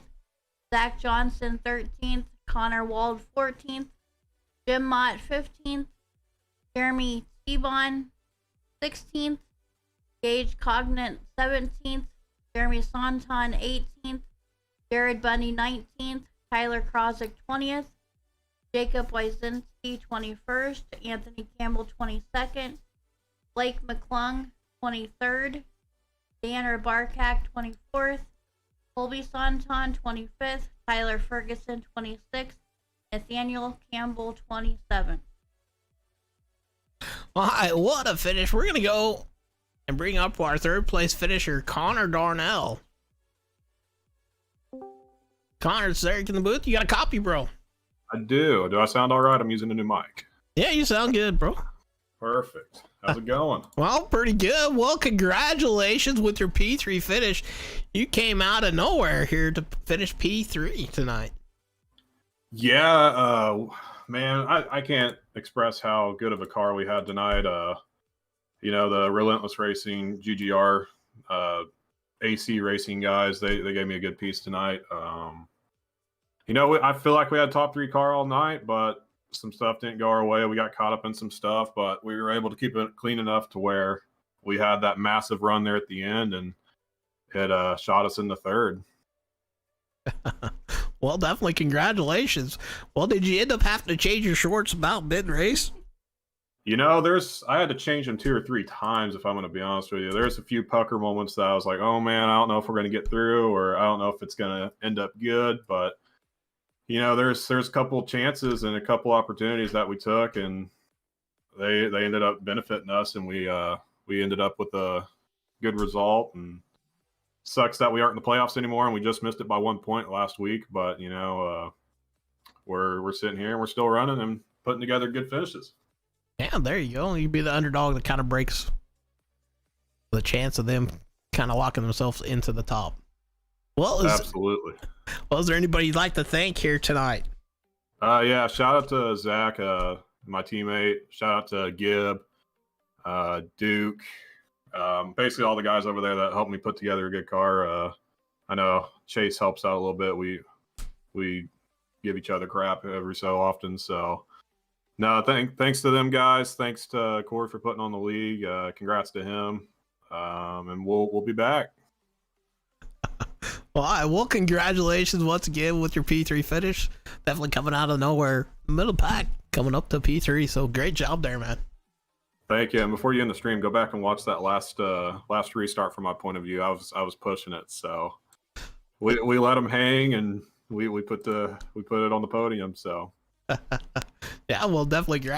Zach Johnson 13th, Connor Wald 14th, Jim Mott 15th, Jeremy T-Bon 16th, Gage Cognant 17th, Jeremy Santon 18th, Jared Bundy 19th, Tyler Krosick 20th, Jacob Wyzinski 21st, Anthony Campbell 22nd, Blake McClung 23rd, Dan Barkak 24th, Colby Santon 25th, Tyler Ferguson 26th, Nathaniel Campbell 27th. All right, what a finish. We're going to go and bring up our third place finisher, Connor Darnell. Connor's there in the booth. You got a copy, bro? I do. Do I sound all right? I'm using a new mic. Yeah, you sound good, bro. Perfect. How's it going? Well, pretty good. Well, congratulations with your P3 finish. You came out of nowhere here to finish P3 tonight. Yeah, man, I can't express how good of a car we had tonight. You know, the Relentless Racing, GGR, AC Racing guys, they gave me a good piece tonight. You know, I feel like we had top 3 car all night, but some stuff didn't go our way. We got caught up in some stuff, but we were able to keep it clean enough to where we had that massive run there at the end, and it shot us in the third. Well, definitely congratulations. Well, did you end up having to change your shorts about mid-race? You know, I had to change them 2 or 3 times, if I'm going to be honest with you. There's a few pucker moments that I was like, oh man, I don't know if we're going to get through, or I don't know if it's going to end up good. But, you know, there's a couple chances and a couple opportunities that we took, and they ended up benefiting us, and we ended up with a good result. And sucks that we aren't in the playoffs anymore, and we just missed it by 1 point last week. But, you know, we're sitting here and we're still running and putting together good finishes. Yeah, there you go. You'd be the underdog that kind of breaks the chance of them kind of locking themselves into the top. Well, absolutely. Well, is there anybody you'd like to thank here tonight? Yeah, shout out to Zach, my teammate. Shout out to Gibb, Duke, basically all the guys over there that helped me put together a good car. I know Chase helps out a little bit. We give each other crap every so often, so. No, thanks to them guys. Thanks to Corey for putting on the league. Congrats to him. And we'll be back. Well, all right. Well, congratulations once again with your P3 finish. Definitely coming out of nowhere, middle pack, coming up to P3. So great job there, man. Thank you. And before you end the stream, go back and watch that last restart. From my point of view, I was pushing it, so we let them hang, and we put it on the podium. So. Yeah, well, definitely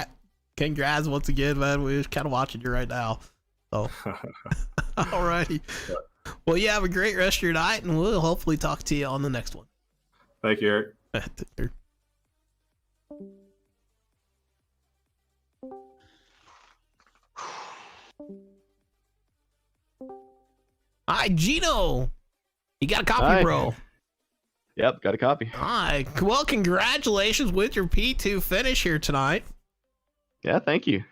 congrats once again, man. We're kind of watching you right now. So, all righty. Well, you have a great rest of your night, and we'll hopefully talk to you on the next one. Thank you, Eric. Hi, Gino. You got a copy, Hi. bro? Yep, got a copy. Hi. Well, congratulations with your P2 finish here tonight. Yeah, thank you.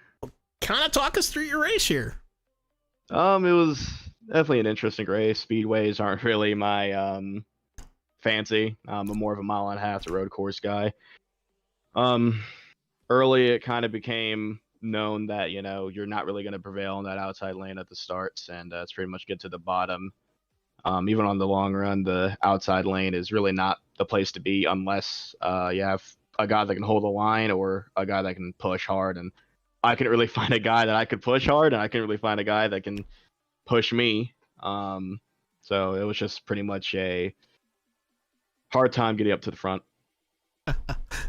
Kind of talk us through your race here. It was definitely an interesting race. Speedways aren't really my fancy. I'm more of a mile and a half to road course guy. Early it kind of became known that, you know, you're not really going to prevail in that outside lane at the starts, and it's pretty much get to the bottom. Even on the long run, the outside lane is really not the place to be unless you have a guy that can hold the line or a guy that can push hard. And I couldn't really find a guy that I could push hard, and I couldn't really find a guy that can push me. So it was just pretty much a hard time getting up to the front.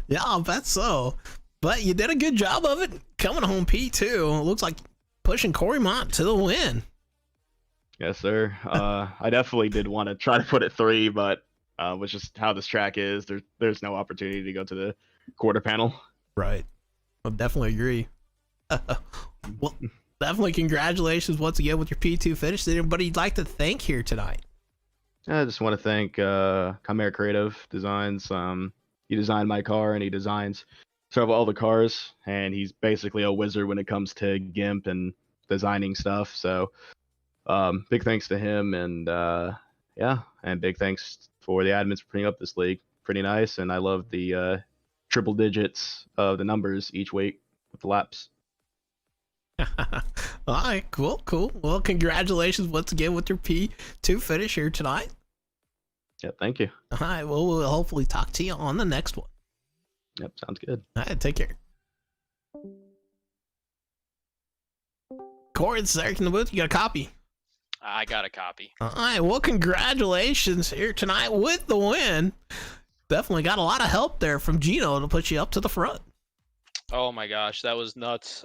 Yeah, I'll bet so. But you did a good job of it coming home P2. It looks like pushing Corey Mott to the win. Yes, sir. I definitely did want to try to put it 3, but with just how this track is, there's no opportunity to go to the quarter panel. Right. I definitely agree. Well, definitely congratulations once again with your P2 finish. Is there anybody you'd like to thank here tonight? I just want to thank Chimera Creative Designs. He designed my car and he designs several other cars, and he's basically a wizard when it comes to GIMP and designing stuff. So big thanks to him, and yeah, and big thanks for the admins for putting up this league. Pretty nice, and I love the triple digits of the numbers each week with the laps. All right, cool. Well, congratulations once again with your P2 finish here tonight. Yeah, thank you. All right, well, we'll hopefully talk to you on the next one. Yep, sounds good. All right, take care. Corey, it's Eric in the booth. You got a copy? I got a copy. All right, well, congratulations here tonight with the win. Definitely got a lot of help there from Gino to put you up to the front. Oh my gosh, that was nuts.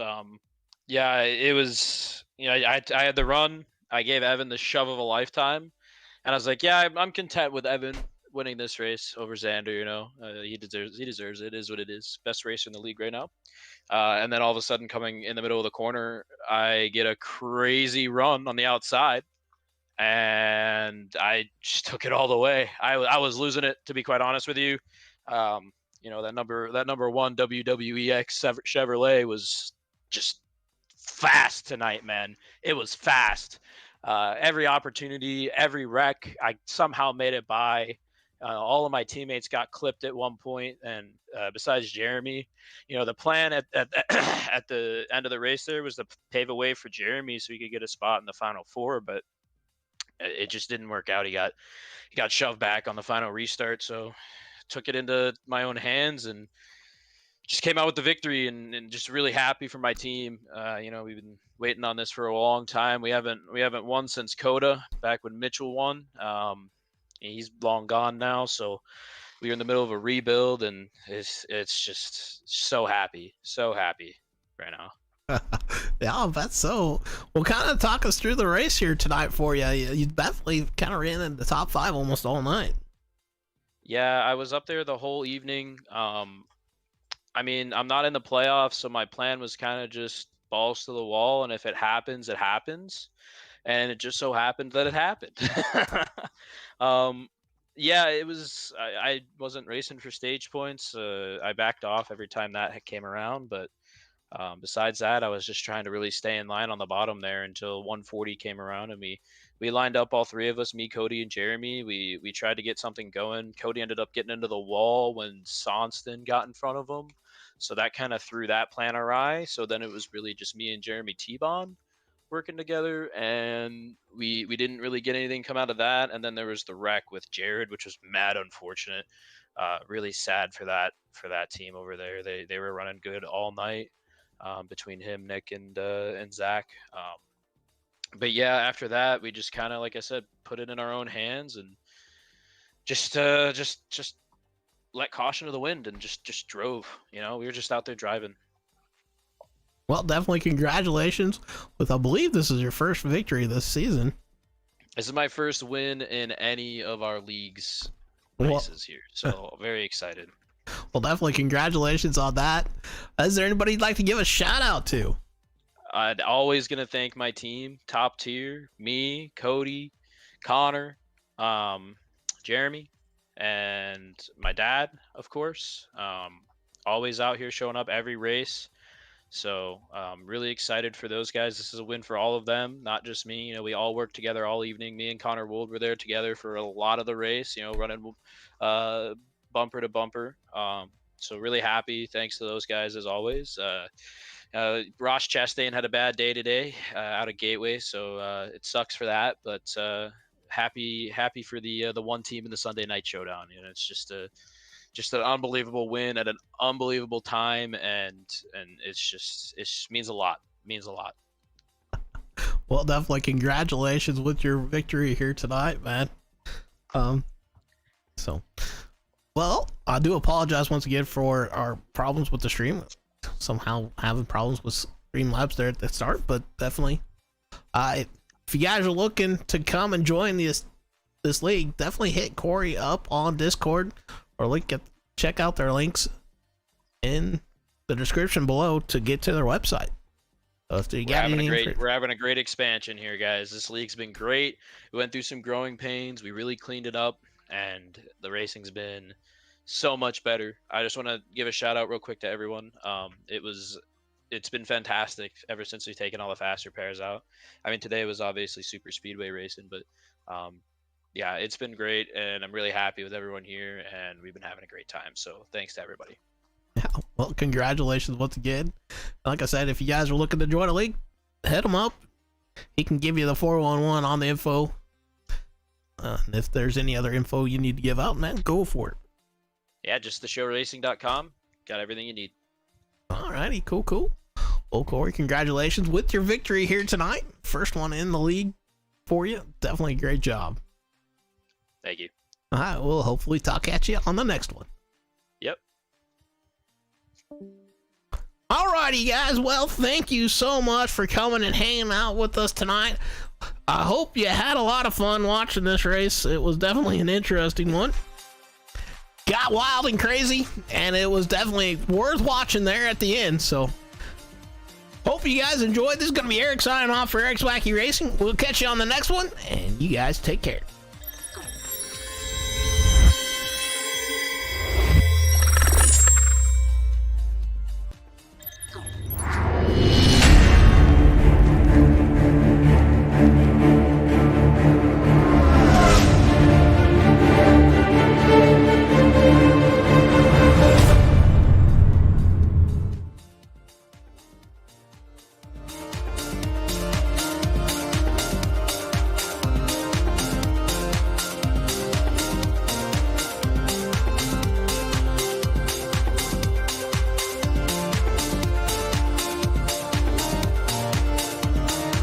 Yeah, it was. I had the run. I gave Evan the shove of a lifetime, and I was like, yeah, I'm content with Evan winning this race over Xander. He deserves it. It is what it is. Best racer in the league right now. And then all of a sudden, coming in the middle of the corner, I get a crazy run on the outside, and I just took it all the way. I was losing it, to be quite honest with you. That number one WWEX Chevrolet was just fast tonight, man. It was fast. Every opportunity, every wreck, I somehow made it by. All of my teammates got clipped at one point, and besides Jeremy, the plan at at the end of the race there was to pave a way for Jeremy so he could get a spot in the final four, but it just didn't work out. He got shoved back on the final restart, so took it into my own hands and just came out with the victory, and just really happy for my team. We've been waiting on this for a long time. We haven't won since Coda, back when Mitchell won. He's long gone now, so we're in the middle of a rebuild, and it's just so happy right now. Yeah, that's so. Well, kind of talk us through the race here tonight for you. You definitely kind of ran in the top 5 almost all night. Yeah, I was up there the whole evening. I'm not in the playoffs, so my plan was kind of just balls to the wall, and if it happens, it happens. And it just so happened that it happened. Yeah, it was. I wasn't racing for stage points. I backed off every time that came around, but besides that, I was just trying to really stay in line on the bottom there until 140 came around, and we lined up, all three of us, me, Cody, and Jeremy. We tried to get something going. Cody ended up getting into the wall when Sonston got in front of him, so that kind of threw that plan awry. So then it was really just me and Jeremy T-Bond working together, and we didn't really get anything come out of that. And then there was the wreck with Jared, which was mad unfortunate. Really sad for that team over there. They were running good all night, between him, Nick, and Zach. But yeah, after that, we just kind of, like I said, put it in our own hands and just let caution to the wind and just drove. We were just out there driving. Well, definitely congratulations with, I believe this is your first victory this season. This is my first win in any of our league's races here, so very excited. Well, definitely congratulations on that. Is there anybody you'd like to give a shout out to? I'd always going to thank my team, top tier, me, Cody, Connor, Jeremy, and my dad, of course. Always out here showing up every race. So really excited for those guys. This is a win for all of them, not just me. We all worked together all evening. Me and Connor Wold were there together for a lot of the race, running bumper to bumper. So really happy. Thanks to those guys as always. Ross Chastain had a bad day today out of Gateway, so it sucks for that. But happy for the one team in the Sunday night showdown. It's just an unbelievable win at an unbelievable time, and it just means a lot. Well, definitely congratulations with your victory here tonight, man. Well, I do apologize once again for our problems with the stream. Somehow having problems with Streamlabs there at the start, but definitely, if you guys are looking to come and join this league, definitely hit Corey up on Discord or check out their links in the description below to get to their website. So you got We're having a great expansion here, guys. This league's been great. We went through some growing pains. We really cleaned it up, and the racing's been so much better. I just want to give a shout out real quick to everyone. It's been fantastic ever since we've taken all the fast repairs out. I mean, today was obviously super speedway racing, but yeah, it's been great, and I'm really happy with everyone here, and we've been having a great time. So thanks to everybody. Yeah, well, congratulations once again. Like I said, if you guys are looking to join a league, head him up. He can give you the 411 on the info. And if there's any other info you need to give out, man, go for it. Yeah, just theshowracing.com. Got everything you need. Alrighty, cool. Well, Corey, congratulations with your victory here tonight. First one in the league for you. Definitely a great job. Thank you. All right, we'll hopefully talk at you on the next one. Yep. Alrighty, guys. Well, thank you so much for coming and hanging out with us tonight. I hope you had a lot of fun watching this race. It was definitely an interesting one. Got wild and crazy, and it was definitely worth watching there at the end. So, hope you guys enjoyed. This is going to be Eric signing off for Eric's Wacky Racing. We'll catch you on the next one, and you guys take care.